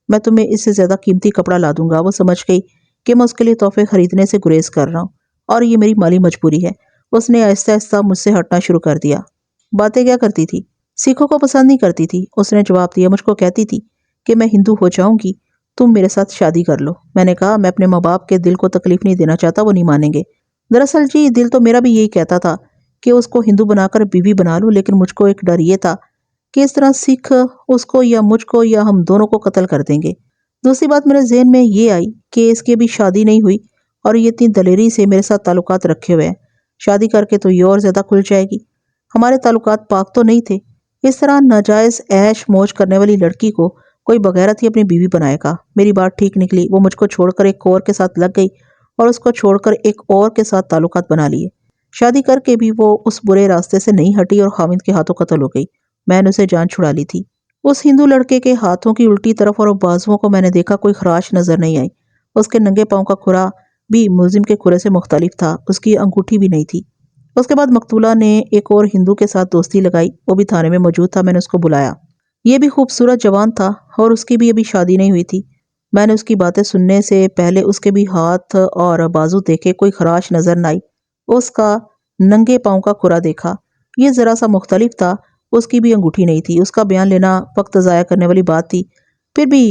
میں تمہیں اس سے زیادہ قیمتی کپڑا لا دوں گا۔ وہ سمجھ گئی کہ میں اس کے لیے تحفے خریدنے سے گریز کر رہا ہوں اور یہ میری مالی مجبوری ہے۔ اس نے آہستہ آہستہ مجھ سے ہٹنا شروع کر دیا۔ باتیں کیا کرتی تھی؟ سکھوں کو پسند نہیں کرتی تھی، اس نے جواب دیا۔ مجھ کو کہتی تھی کہ میں ہندو ہو جاؤں گی، تم میرے ساتھ شادی کر لو۔ میں نے کہا میں اپنے ماں باپ کے دل کو تکلیف نہیں دینا چاہتا، وہ نہیں مانیں گے۔ دراصل جی دل تو میرا بھی یہی کہتا تھا کہ اس کو ہندو بنا کر بیوی بنا لوں، لیکن مجھ کو ایک ڈر یہ تھا کہ اس طرح سکھ اس کو یا مجھ کو یا ہم دونوں کو قتل کر دیں گے۔ دوسری بات میرے ذہن میں یہ آئی کہ اس کی ابھی شادی نہیں ہوئی اور یہ اتنی دلیری سے میرے ساتھ تعلقات رکھے ہوئے ہیں، شادی کر کے تو یہ اور زیادہ کھل جائے گی۔ ہمارے تعلقات پاک تو نہیں تھے، اس طرح ناجائز عیش موج کرنے والی لڑکی کو کوئی بغیرت ہی اپنی بیوی بنائے گا۔ میری بات ٹھیک نکلی، وہ مجھ کو چھوڑ کر ایک اور کے ساتھ لگ گئی اور اس کو چھوڑ کر ایک اور کے ساتھ تعلقات بنا لیے۔ شادی کر کے بھی وہ اس برے راستے سے نہیں ہٹی اور خاوند کے ہاتھوں قتل ہو گئی۔ میں نے اسے جان چھڑا لی تھی۔ اس ہندو لڑکے کے ہاتھوں کی الٹی طرف اور بازوؤں کو میں نے دیکھا، کوئی خراش نظر نہیں آئی۔ اس کے ننگے پاؤں کا کھرا بھی ملزم کے کھرے سے مختلف تھا، اس کی انگوٹھی بھی نہیں تھی۔ اس کے بعد مقتولہ نے ایک اور ہندو کے ساتھ دوستی لگائی، وہ بھی تھانے میں موجود تھا۔ میں نے اس کو بلایا۔ یہ بھی خوبصورت جوان تھا اور اس کی بھی ابھی شادی نہیں ہوئی تھی۔ میں نے اس کی باتیں سننے سے پہلے اس کے بھی ہاتھ اور بازو دیکھے، کوئی خراش نظر نہ آئی۔ اس کا ننگے پاؤں کا کھرا دیکھا، یہ ذرا سا مختلف تھا۔ اس کی بھی انگوٹھی نہیں تھی۔ اس کا بیان لینا وقت ضائع کرنے والی بات تھی، پھر بھی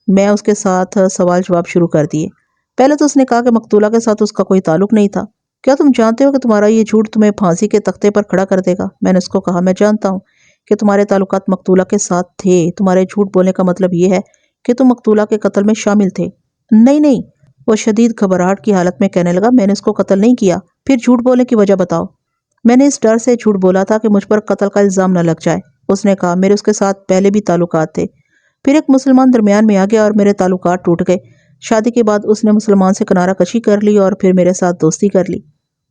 میں اس کے ساتھ سوال جواب شروع کر دیے۔ پہلے تو اس نے کہا کہ مقتولہ کے ساتھ اس کا کوئی تعلق نہیں تھا۔ کیا تم جانتے ہو کہ تمہارا یہ جھوٹ تمہیں پھانسی کے تختے پر کھڑا کر دے گا؟ میں نے اس کو کہا، میں جانتا ہوں کہ تمہارے تعلقات مقتولہ کے ساتھ تھے، تمہارے جھوٹ بولنے کا مطلب یہ ہے کہ تم مقتولہ کے قتل میں شامل تھے۔ نہیں، وہ شدید گھبراہٹ کی حالت میں کہنے لگا، میں نے اس کو قتل نہیں کیا۔ پھر جھوٹ بولنے کی وجہ بتاؤ۔ میں نے اس ڈر سے جھوٹ بولا تھا کہ مجھ پر قتل کا الزام نہ لگ جائے۔ اس نے کہا، میرے اس کے ساتھ پہلے بھی تعلقات تھے، پھر ایک مسلمان درمیان میں آ گیا اور میرے تعلقات ٹوٹ گئے۔ شادی کے بعد اس نے مسلمان سے کنارہ کشی کر لی اور پھر میرے ساتھ دوستی کر لی۔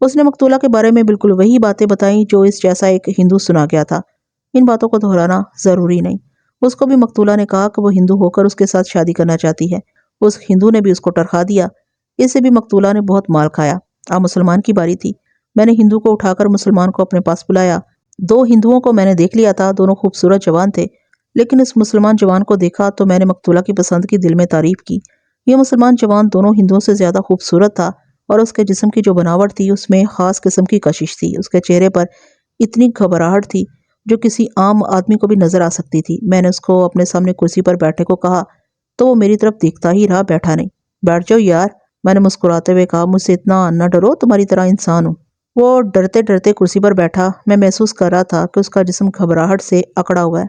اس نے مقتولہ کے بارے میں بالکل وہی باتیں بتائیں جو اس جیسا ایک ہندو سنا گیا تھا۔ ان باتوں کو دہرانا ضروری نہیں۔ اس کو بھی مقتولہ نے کہا کہ وہ ہندو ہو کر اس کے ساتھ شادی کرنا چاہتی ہے۔ اس ہندو نے بھی اس کو ٹرخا دیا۔ اس سے بھی مقتولہ نے بہت مال کھایا۔ اب مسلمان کی باری تھی۔ میں نے ہندو کو اٹھا کر مسلمان کو اپنے پاس بلایا۔ 2 ہندوؤں کو میں نے دیکھ لیا تھا، دونوں خوبصورت جوان تھے، لیکن اس مسلمان جوان کو دیکھا تو میں نے مقتولہ کی پسند کی دل میں تعریف کی۔ یہ مسلمان جوان دونوں ہندوؤں سے زیادہ خوبصورت تھا اور اس کے جسم کی جو بناوٹ تھی اس میں خاص قسم کی کشش تھی۔ اس کے چہرے پر اتنی گھبراہٹ تھی جو کسی عام آدمی کو بھی نظر آ سکتی تھی۔ میں نے اس کو اپنے سامنے کرسی پر بیٹھنے کو کہا تو وہ میری طرف دیکھتا ہی رہا، بیٹھا نہیں۔ بیٹھ جاؤ یار، میں نے مسکراتے ہوئے کہا، مجھ سے اتنا نہ ڈرو، تمہاری طرح انسان ہوں۔ وہ ڈرتے ڈرتے کرسی پر بیٹھا۔ میں محسوس کر رہا تھا کہ اس کا جسم گھبراہٹ سے اکڑا ہوا ہے۔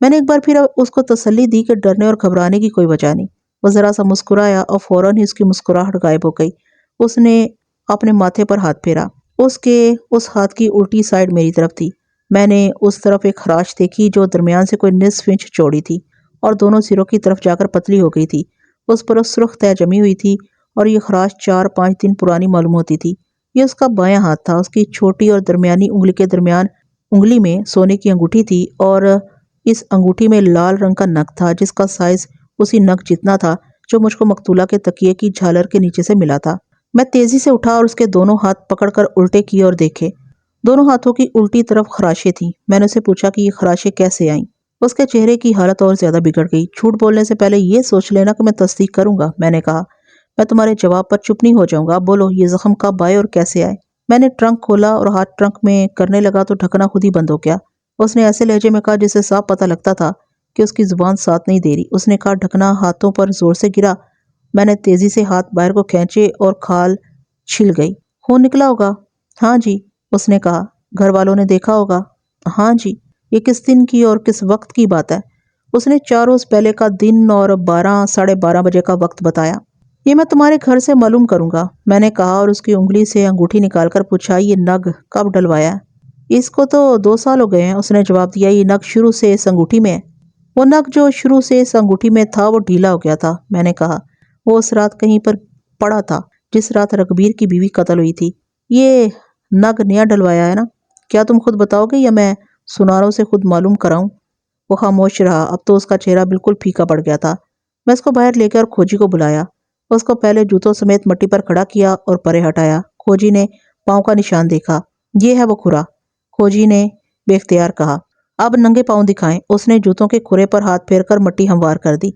میں نے ایک بار پھر اس کو تسلی دی کہ ڈرنے اور گھبرانے کی کوئی وجہ نہیں۔ وہ ذرا سا مسکرایا اور فوراً ہی اس کی مسکراہٹ غائب ہو گئی۔ اس نے اپنے ماتھے پر ہاتھ پھیرا۔ اس ہاتھ کی الٹی سائیڈ میری طرف تھی۔ میں نے اس طرف ایک خراش دیکھی جو درمیان سے کوئی نصف انچ چوڑی تھی اور دونوں سروں کی طرف جا کر پتلی ہو گئی تھی۔ اس پر سرخ تہ جمی ہوئی تھی اور یہ خراش 4-5 دن پرانی معلوم ہوتی تھی۔ یہ اس کا بایاں ہاتھ تھا۔ اس کی چھوٹی اور درمیانی انگلی کے درمیان انگلی میں سونے کی انگوٹھی تھی اور اس انگوٹھی میں لال رنگ کا نگ تھا جس کا سائز اسی نگ جتنا تھا جو مجھ کو مقتولہ کے تکیے کی جھالر کے نیچے سے ملا تھا۔ میں تیزی سے اٹھا اور اس کے دونوں ہاتھ پکڑ کر الٹے کیے اور دیکھے۔ دونوں ہاتھوں کی الٹی طرف خراشیں تھیں۔ میں نے اسے پوچھا کہ یہ خراشیں کیسے آئیں؟ اس کے چہرے کی حالت اور زیادہ بگڑ گئی۔ جھوٹ بولنے سے پہلے یہ سوچ لینا کہ میں تصدیق کروں گا، میں نے کہا۔ میں تمہارے جواب پر چپ نہیں ہو جاؤں گا۔ بولو یہ زخم کب آئے اور کیسے آئے؟ میں نے ٹرنک کھولا اور ہاتھ ٹرنک میں کرنے لگا تو ڈھکنا خود ہی بند ہو گیا۔ اس نے ایسے لہجے میں کہا جسے صاف پتہ لگتا تھا کہ اس کی زبان ساتھ نہیں دے رہی۔ اس نے کہا ڈھکنا ہاتھوں پر زور سے گرا۔ میں نے تیزی سے ہاتھ باہر کو کھینچے اور کھال چھل گئی۔ خون نکلا ہوگا؟ ہاں جی، اس نے کہا۔ گھر والوں نے دیکھا ہوگا؟ ہاں جی۔ یہ کس دن کی اور کس وقت کی بات ہے؟ اس نے 4 روز پہلے کا دن اور 12 ساڑھے 12 بجے کا وقت بتایا۔ یہ میں تمہارے گھر سے معلوم کروں گا، میں نے کہا اور اس کی انگلی سے انگوٹھی نکال کر پوچھا یہ نگ کب ڈلوایا ہے؟ اس کو تو 2 سال ہو گئے ہیں، اس نے جواب دیا۔ یہ نگ شروع سے اس انگوٹھی میں ہے؟ وہ نگ جو شروع سے اس انگوٹھی میں تھا وہ ڈھیلا ہو گیا تھا، میں نے کہا۔ وہ اس رات کہیں پر پڑا تھا جس رات رگبیر کی بیوی قتل ہوئی تھی۔ یہ نگ نیا ڈلوایا ہے نا؟ کیا تم خود بتاؤ گے یا میں سناروں سے خود معلوم کراؤں؟ وہ خاموش رہا۔ اب تو اس کا چہرہ بالکل پھیکا پڑ گیا تھا۔ میں اس کو باہر لے کر کھوجی کو بلایا۔ اس کو پہلے جوتوں سمیت مٹی پر کھڑا کیا اور پرے ہٹایا۔ کھوجی نے پاؤں کا نشان دیکھا۔ یہ ہے وہ کھرا، کھوجی نے بے اختیار کہا۔ اب ننگے پاؤں دکھائیں۔ اس نے جوتوں کے کھرے پر ہاتھ پھیر کر مٹی ہموار کر دی۔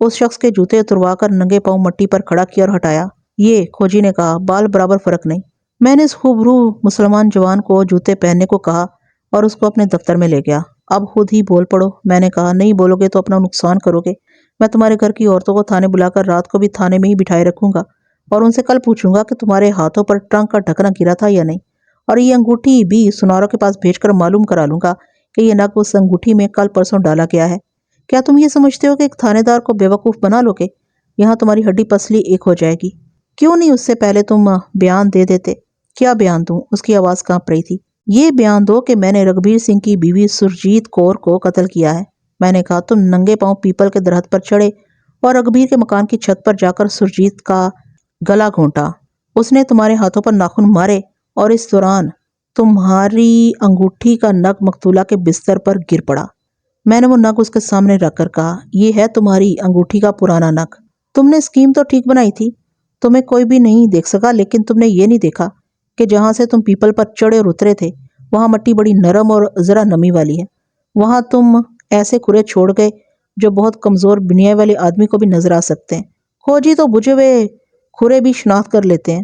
اس شخص کے جوتے اتروا کر ننگے پاؤں مٹی پر کھڑا کیا اور ہٹایا۔ یہ، کھوجی نے کہا، بال برابر فرق نہیں۔ میں نے اس خوبرو مسلمان جوان کو جوتے پہننے کو کہا اور اس کو اپنے دفتر میں لے گیا۔ اب خود ہی بول پڑو، میں نے کہا۔ نہیں بولو گے تو اپنا نقصان کرو گے۔ میں تمہارے گھر کی عورتوں کو تھانے بلا کر رات کو بھی تھانے میں ہی بٹھائے رکھوں گا اور ان سے کل پوچھوں گا کہ تمہارے ہاتھوں پر ٹرنک کا ڈھکنا گرا تھا یا نہیں، اور یہ انگوٹھی بھی سناروں کے پاس بھیج کر معلوم کرا لوں گا کہ یہ نگ اس انگوٹھی میں کل پرسوں ڈالا گیا ہے۔ کیا تم یہ سمجھتے ہو کہ ایک تھانے دار کو بیوقوف بنا لو گے؟ یہاں تمہاری ہڈی پسلی ایک ہو جائے گی۔ کیوں نہیں اس سے پہلے تم بیان دے دیتے؟ کیا بیان دوں؟ اس کی آواز کانپ رہی تھی۔ یہ بیان دو کہ میں نے رگبیر سنگھ کی بیوی سرجیت کور کو قتل کیا ہے، میں نے کہا۔ تم ننگے پاؤں پیپل کے درخت پر چڑھے اور رگبیر کے مکان کی چھت پر جا کر سرجیت کا گلا گھونٹا۔ اس نے تمہارے ہاتھوں پر ناخن مارے اور اس دوران تمہاری انگوٹھی کا نگ مقتولہ کے بستر پر گر پڑا۔ میں نے وہ نگ اس کے سامنے رکھ کر کہا، یہ ہے تمہاری انگوٹھی کا پرانا نگ۔ تم نے اسکیم تو ٹھیک بنائی تھی، تمہیں کوئی بھی نہیں دیکھ سکا، لیکن تم نے یہ نہیں دیکھا کہ جہاں سے تم پیپل پر چڑھے اور اترے تھے وہاں مٹی بڑی نرم اور ذرا نمی والی ہے۔ وہاں تم ایسے کھرے چھوڑ گئے جو بہت کمزور بنیائی والے آدمی کو بھی نظر آ سکتے ہیں۔ کھوجی تو بجھے ہوئے کھرے بھی شناخت کر لیتے ہیں۔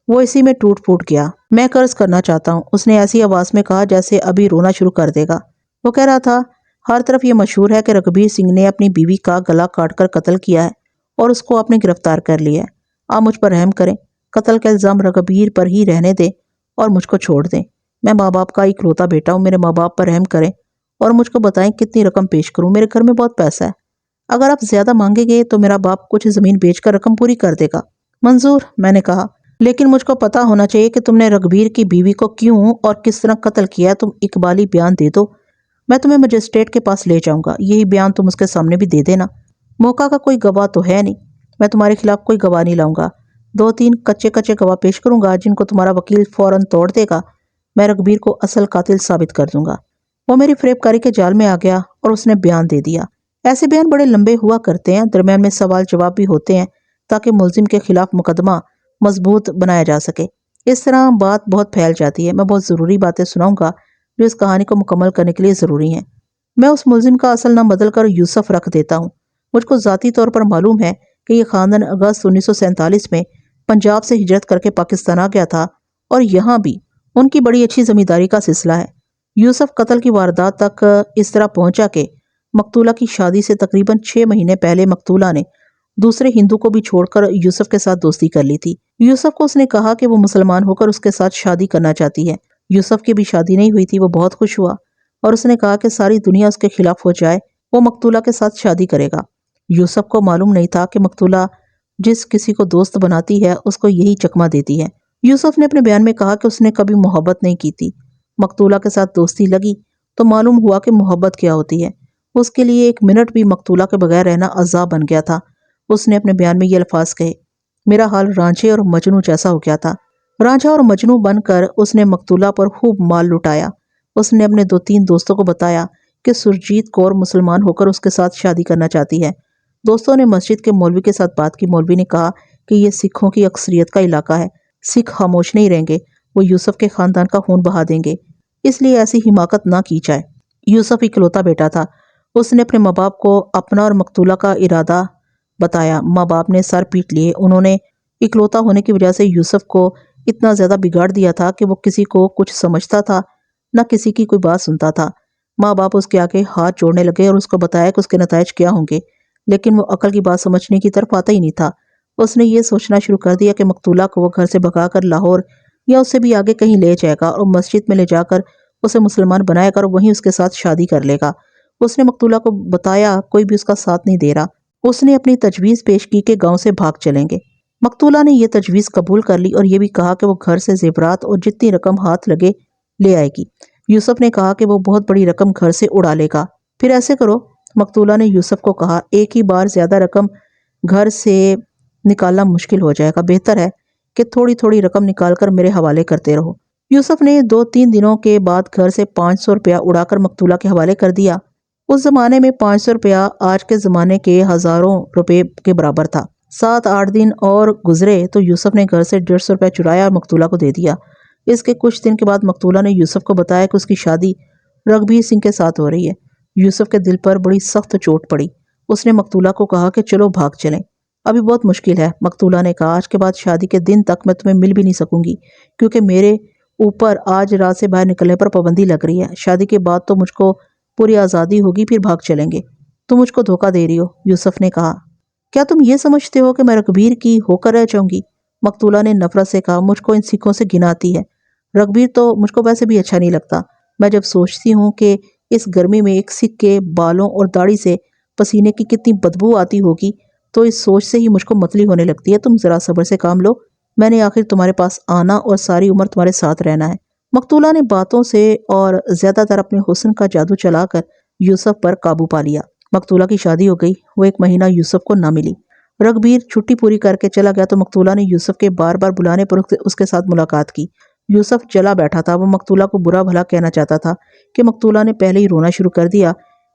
وہ اسی میں ٹوٹ پھوٹ گیا۔ میں قرض کرنا چاہتا ہوں، اس نے ایسی آواز میں کہا جیسے ابھی رونا شروع کر دے گا۔ وہ کہہ رہا تھا، ہر طرف یہ مشہور ہے کہ رگبیر سنگھ نے اپنی بیوی کا گلا کاٹ کر قتل کیا ہے اور اس کو آپ نے گرفتار کر لیا ہے۔ آپ مجھ پر رحم کریں، قتل کا الزام رگبیر پر ہی رہنے دیں اور مجھ کو چھوڑ دیں۔ میں ماں باپ کا اکلوتا بیٹا ہوں، میرے ماں باپ پر رحم کریں اور مجھ کو بتائیں کتنی رقم پیش کروں۔ میرے گھر میں بہت پیسہ ہے، اگر آپ زیادہ مانگیں گے تو میرا باپ کچھ زمین بیچ کر رقم پوری کر دے گا۔ منظور، میں نے کہا، لیکن مجھ کو پتا ہونا چاہیے کہ تم نے رگبیر کی بیوی کو کیوں اور کس طرح قتل کیا ہے۔ تم اقبالی بیان دے دو، میں تمہیں مجسٹریٹ کے پاس لے جاؤں گا، یہی بیان تم اس کے سامنے بھی دے دینا۔ موقع کا کوئی گواہ تو ہے نہیں، میں تمہارے خلاف کوئی گواہ نہیں لاؤں گا۔ 2-3 کچے گواہ پیش کروں گا جن کو تمہارا وکیل فوراً توڑ دے گا۔ میں رگبیر کو اصل قاتل ثابت کر دوں گا۔ وہ میری فریب کاری کے جال میں آ گیا اور اس نے بیان دے دیا۔ ایسے بیان بڑے لمبے ہوا کرتے ہیں، درمیان میں سوال جواب بھی ہوتے ہیں تاکہ ملزم کے خلاف مقدمہ مضبوط بنایا جا سکے۔ اس طرح بات بہت پھیل جاتی ہے۔ میں بہت ضروری باتیں سناؤں گا جو اس کہانی کو مکمل کرنے کے لیے ضروری ہیں۔ میں اس ملزم کا اصل نام بدل کر یوسف رکھ دیتا ہوں۔ مجھ کو ذاتی طور پر معلوم ہے کہ یہ خاندان اگست 1947 میں پنجاب سے ہجرت کر کے پاکستان آ گیا تھا اور یہاں بھی ان کی بڑی اچھی زمینداری کا سلسلہ ہے۔ یوسف قتل کی واردات تک اس طرح پہنچا کہ مقتولہ کی شادی سے تقریباً 6 مہینے پہلے مقتولہ نے دوسرے ہندو کو بھی چھوڑ کر یوسف کے ساتھ دوستی کر لی تھی۔ یوسف کو اس نے کہا کہ وہ مسلمان ہو کر اس کے ساتھ شادی کرنا چاہتی ہے۔ یوسف کی بھی شادی نہیں ہوئی تھی، وہ بہت خوش ہوا اور اس نے کہا کہ ساری دنیا اس کے خلاف ہو جائے وہ مقتولہ کے ساتھ شادی کرے گا۔ یوسف کو معلوم نہیں تھا کہ مقتولہ جس کسی کو دوست بناتی ہے اس کو یہی چکمہ دیتی ہے۔ یوسف نے اپنے بیان میں کہا کہ اس نے کبھی محبت نہیں کی تھی۔ مقتولہ کے ساتھ دوستی لگی تو معلوم ہوا کہ محبت کیا ہوتی ہے۔ اس کے لیے 1 منٹ بھی مقتولہ کے بغیر رہنا عذاب بن گیا تھا۔ اس نے اپنے بیان میں یہ الفاظ کہے، میرا حال رانجھے اور مجنوں جیسا ہو گیا تھا۔ رانجھا اور مجنوں بن کر اس نے مقتولہ پر خوب مال لٹایا۔ اس نے اپنے 2-3 دوستوں کو بتایا کہ سرجیت کور مسلمان ہو کر اس کے ساتھ شادی کرنا چاہتی ہے۔ دوستوں نے مسجد کے مولوی کے ساتھ بات کی۔ مولوی نے کہا کہ یہ سکھوں کی اکثریت کا علاقہ ہے، سکھ خاموش نہیں رہیں گے، وہ یوسف کے خاندان کا خون بہا دیں گے، اس لیے ایسی حماقت نہ کی جائے۔ یوسف اکلوتا بیٹا تھا۔ اس نے اپنے ماں باپ کو اپنا اور مقتولہ کا ارادہ بتایا۔ ماں باپ نے سر پیٹ لیے۔ انہوں نے اکلوتا ہونے کی وجہ سے یوسف کو اتنا زیادہ بگاڑ دیا تھا کہ وہ کسی کو کچھ سمجھتا تھا، نہ کسی کی کوئی بات سنتا تھا۔ ماں باپ اس کے آگے ہاتھ جوڑنے لگے اور اس کو بتایا کہ اس کے نتائج کیا ہوں گے، لیکن وہ عقل کی بات سمجھنے کی طرف آتا ہی نہیں تھا۔ اس نے یہ سوچنا شروع کر دیا کہ مقتولہ کو وہ گھر سے بھگا کر لاہور یا اس سے بھی آگے کہیں لے جائے گا اور مسجد میں لے جا کر اسے مسلمان بنائے گا اور وہیں اس کے ساتھ شادی کر لے گا۔ اس نے مقتولہ کو بتایا، کوئی بھی اس کا ساتھ نہیں دے رہا۔ اس نے اپنی تجویز پیش کی کہ گاؤں سے بھاگ چلیں گے۔ مقتولہ نے یہ تجویز قبول کر لی اور یہ بھی کہا کہ وہ گھر سے زیورات اور جتنی رقم ہاتھ لگے لے آئے گی۔ یوسف نے کہا کہ وہ بہت بڑی رقم گھر سے اڑا لے گا۔ پھر ایسے کرو، مقتولہ نے یوسف کو کہا، ایک ہی بار زیادہ رقم گھر سے نکالنا مشکل ہو جائے گا، بہتر ہے کہ تھوڑی تھوڑی رقم نکال کر میرے حوالے کرتے رہو۔ یوسف نے 2-3 دنوں کے بعد گھر سے 500 روپیہ اڑا کر مقتولہ کے حوالے کر دیا۔ اس زمانے میں 500 روپیہ آج کے زمانے کے ہزاروں روپے کے برابر تھا۔ 7-8 دن اور گزرے تو یوسف نے گھر سے 150 روپیہ چرایا اور مقتولہ کو دے دیا۔ اس کے کچھ دن کے بعد مقتولہ نے یوسف کو بتایا کہ اس کی شادی رگبیر سنگھ کے ساتھ ہو رہی ہے۔ یوسف کے دل پر بڑی سخت چوٹ پڑی۔ اس نے مقتولہ کو کہا کہ چلو بھاگ چلیں، ابھی بہت مشکل ہے۔ مقتولہ نے کہا، آج کے بعد شادی کے دن تک میں تمہیں مل بھی نہیں سکوں گی، کیونکہ میرے اوپر آج رات سے باہر نکلنے پر پابندی لگ رہی ہے۔ شادی کے بعد تو مجھ کو پوری آزادی ہوگی، پھر بھاگ چلیں گے۔ تم مجھ کو دھوکہ دے رہی ہو، یوسف نے کہا۔ کیا تم یہ سمجھتے ہو کہ میں رگبیر کی ہو کر رہ جاؤں گی؟ مقتولہ نے نفرت سے کہا، مجھ کو ان سکھوں سے گھن آتی ہے۔ رگبیر تو مجھ کو ویسے بھی اچھا نہیں لگتا۔ میں جب سوچتی ہوں کہ اس گرمی میں ایک سکھ کے بالوں اور داڑھی سے پسینے کی کتنی بدبو آتی ہوگی تو اس سوچ سے ہی مجھ کو متلی ہونے لگتی ہے۔ تم ذرا صبر سے کام لو، میں نے آخر تمہارے پاس آنا اور ساری عمر تمہارے ساتھ رہنا ہے۔ مقتولہ نے باتوں سے اور زیادہ تر اپنے حسن کا جادو چلا کر یوسف پر قابو پا لیا۔ مقتولہ کی شادی ہو گئی۔ وہ 1 مہینہ یوسف کو نہ ملی۔ رگبیر چھٹی پوری کر کے چلا گیا تو مقتولہ نے یوسف کے بار بار بلانے پر اس کے ساتھ ملاقات کی۔ یوسف جلا بیٹھا تھا۔ وہ مقتولہ کو برا بھلا کہنا چاہتا تھا کہ مقتولہ نے پہلے ہی رونا شروع کر دیا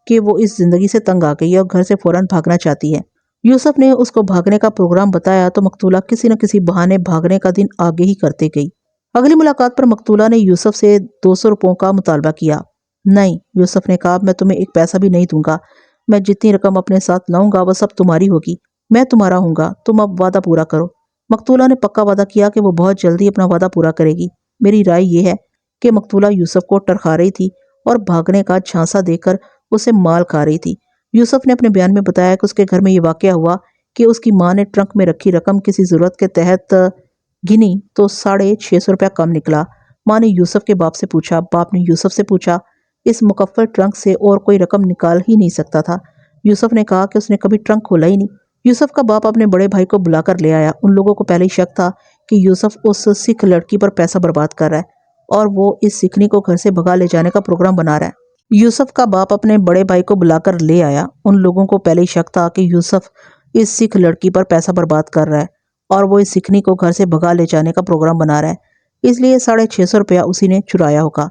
کہ وہ اس زندگی سے تنگ آ گئی ہے اور گھر سے فوراً بھاگنا چاہتی ہے۔ یوسف نے اس کو بھاگنے کا پروگرام بتایا تو مقتولہ کسی نہ کسی بہانے بھاگنے کا دن آگے ہی کرتے گئی۔ اگلی ملاقات پر مقتولہ نے یوسف سے 200 روپوں کا مطالبہ کیا۔ نہیں، یوسف نے کہا، میں تمہیں ایک پیسہ بھی نہیں دوں گا۔ میں جتنی رقم اپنے ساتھ لاؤں گا وہ سب تمہاری ہوگی۔ میں تمہارا ہوں گا، تم اب وعدہ پورا کرو۔ مقتولہ نے پکا وعدہ کیا کہ وہ بہت جلدی اپنا وعدہ پورا کرے گی۔ میری رائے یہ ہے کہ مقتولہ یوسف کو ٹرخا رہی تھی اور بھاگنے کا جھانسا دے کر اسے مال کھا رہی تھی۔ یوسف نے اپنے بیان میں بتایا کہ اس کے گھر میں یہ واقعہ ہوا کہ اس کی ماں نے ٹرنک میں رکھی رقم کسی ضرورت کے تحت گنی تو 650 روپیہ کم نکلا۔ ماں نے یوسف کے باپ سے پوچھا، باپ نے یوسف سے پوچھا، اس مقفل ٹرنک سے اور کوئی رقم نکال ہی نہیں سکتا تھا۔ یوسف نے کہا کہ اس نے کبھی ٹرنک کھولا ہی نہیں۔ یوسف کا باپ اپنے بڑے بھائی کو بلا کر لے آیا۔ ان لوگوں کو پہلے ہی شک تھا کہ یوسف اس سکھ لڑکی پر پیسہ برباد کر رہا ہے اور وہ اس سکھنی کو گھر سے بھگا لے جانے کا پروگرام بنا رہا ہے۔ یوسف کا باپ اپنے بڑے بھائی کو بلا کر لے آیا۔ ان لوگوں کو پہلے ہی شک تھا کہ یوسف اس سکھ لڑکی پر پیسہ برباد کر رہا ہے اور وہ اس سکھنی کو گھر سے بھگا لے جانے کا پروگرام بنا رہا ہے، اس لیے 650 روپیہ اسی نے چرایا ہوگا۔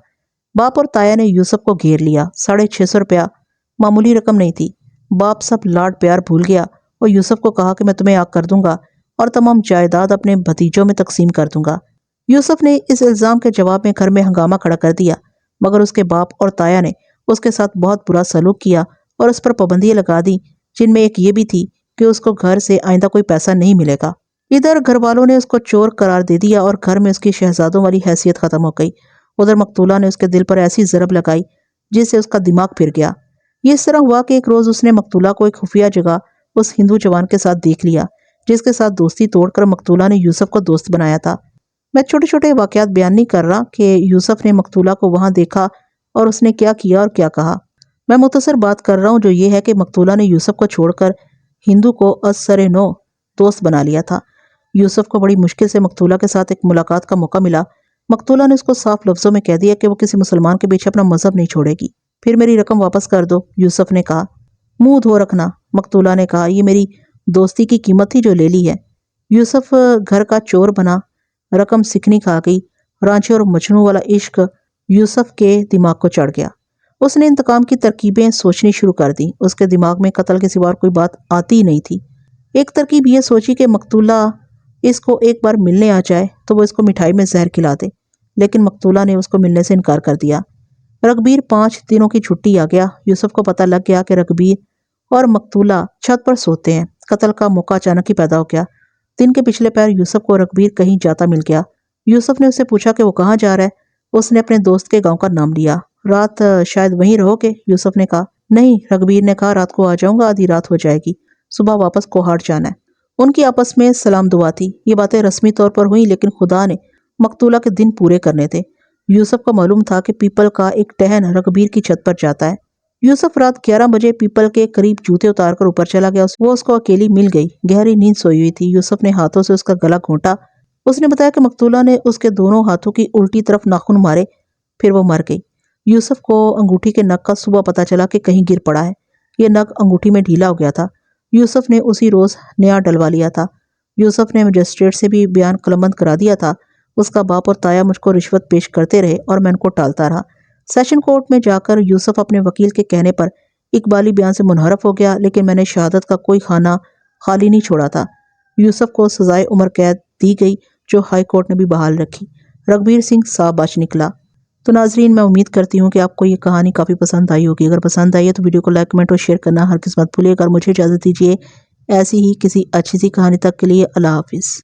باپ اور تایا نے یوسف کو گھیر لیا۔ 650 روپیہ معمولی رقم نہیں تھی۔ باپ سب لاڈ پیار بھول گیا اور یوسف کو کہا کہ میں تمہیں آگ کر دوں گا اور تمام جائیداد اپنے بھتیجوں میں تقسیم کر دوں گا۔ یوسف نے اس الزام کے جواب میں گھر میں ہنگامہ کھڑا کر دیا، مگر اس کے باپ اور تایا نے اس کے ساتھ بہت برا سلوک کیا اور اس پر پابندیاں لگا دی، جن میں ایک یہ بھی تھی کہ اس کو گھر سے آئندہ کوئی پیسہ نہیں ملے گا۔ ادھر گھر والوں نے اس کو چور قرار دے دیا اور گھر میں اس کی شہزادوں والی حیثیت ختم ہو گئی۔ ادھر مقتولہ نے اس کے دل پر ایسی ضرب لگائی جس سے اس کا دماغ پھر گیا۔ یہ اس طرح ہوا کہ ایک روز اس نے مقتولہ کو ایک خفیہ جگہ اس ہندو جوان کے ساتھ دیکھ لیا جس کے ساتھ دوستی توڑ کر مقتولہ نے یوسف کو دوست بنایا تھا۔ میں چھوٹے چھوٹے واقعات بیان نہیں کر رہا کہ یوسف نے مقتولہ کو وہاں دیکھا اور اس نے کیا کیا اور کیا کہا۔ میں مختصر بات کر رہا ہوں، جو یہ ہے کہ مقتولہ نے یوسف کو چھوڑ کر ہندو کو از سر نو دوست بنا لیا تھا۔ یوسف کو بڑی مشکل سے مقتولہ کے ساتھ ایک ملاقات کا موقع ملا۔ مقتولہ نے اس کو صاف لفظوں میں کہہ دیا کہ وہ کسی مسلمان کے پیچھے اپنا مذہب نہیں چھوڑے گی۔ پھر میری رقم واپس کر دو، یوسف نے کہا۔ منہ دھو رکھنا، مقتولہ نے کہا، یہ میری دوستی کی قیمت تھی جو لے لی ہے۔ یوسف گھر کا چور بنا، رقم سکھنی کھا گئی۔ رانجھے اور مجنوں والا عشق یوسف کے دماغ کو چڑھ گیا۔ اس نے انتقام کی ترکیبیں سوچنی شروع کر دیں۔ اس کے دماغ میں قتل کے سوا کوئی بات آتی ہی نہیں تھی۔ ایک ترکیب یہ سوچی کہ مقتولہ اس کو ایک بار ملنے آ جائے تو وہ اس کو مٹھائی میں زہر کھلا دے، لیکن مقتولہ نے اس کو ملنے سے انکار کر دیا۔ رگبیر 5 دنوں کی چھٹی آ گیا۔ یوسف کو پتہ لگ گیا کہ رگبیر اور مقتولہ چھت پر سوتے ہیں۔ قتل کا موقع اچانک ہی پیدا ہو گیا۔ دن کے پچھلے پہر یوسف کو رگبیر کہیں جاتا مل گیا۔ یوسف نے اسے پوچھا کہ وہ کہاں جا رہا ہے۔ اس نے اپنے دوست کے گاؤں کا نام لیا۔ رات شاید وہیں رہو گے؟ یوسف نے کہا۔ نہیں، رگبیر نے کہا، رات کو آ جاؤں گا، آدھی رات ہو جائے گی، صبح واپس کوہاٹ جانا ہے۔ ان کی آپس میں سلام دعا تھی۔ یہ باتیں رسمی طور پر ہوئیں، لیکن خدا نے مقتولہ کے دن پورے کرنے تھے۔ یوسف کو معلوم تھا کہ پیپل کا ایک ٹہن رگبیر کی چھت پر جاتا ہے۔ یوسف رات 11 بجے پیپل کے قریب جوتے اتار کر اوپر چلا گیا۔ وہ اس کو اکیلی مل گئی، گہری نیند سوئی ہوئی تھی۔ یوسف نے ہاتھوں سے اس کا گلا گھونٹا۔ اس نے بتایا کہ مقتولہ نے اس کے دونوں ہاتھوں کی الٹی طرف ناخن مارے، پھر وہ مر گئی۔ یوسف کو انگوٹھی کے نگ کا صبح پتہ چلا کہ کہیں گر پڑا ہے۔ یہ نگ انگوٹھی میں ڈھیلا ہو گیا تھا۔ یوسف نے اسی روز نیا ڈلوا لیا تھا۔ یوسف نے مجسٹریٹ سے بھی بیان قلمبند کرا دیا تھا۔ اس کا باپ اور تایا مجھ کو رشوت پیش کرتے رہے اور میں ان کو ٹالتا رہا۔ سیشن کورٹ میں جا کر یوسف اپنے وکیل کے کہنے پر اقبالی بیان سے منحرف ہو گیا، لیکن میں نے شہادت کا کوئی خانہ خالی نہیں چھوڑا تھا۔ یوسف کو سزائے عمر قید دی گئی، جو ہائی کورٹ نے بھی بحال رکھی۔ رگبیر سنگھ صاحب بچ نکلا۔ تو ناظرین، میں امید کرتی ہوں کہ آپ کو یہ کہانی کافی پسند آئی ہوگی۔ اگر پسند آئی ہے تو ویڈیو کو لائک، کمنٹ اور شیئر کرنا ہرگز مت بھولیے گا۔ مجھے اجازت دیجیے ایسی ہی کسی اچھی سی کہانی تک کے لیے اللہ حافظ۔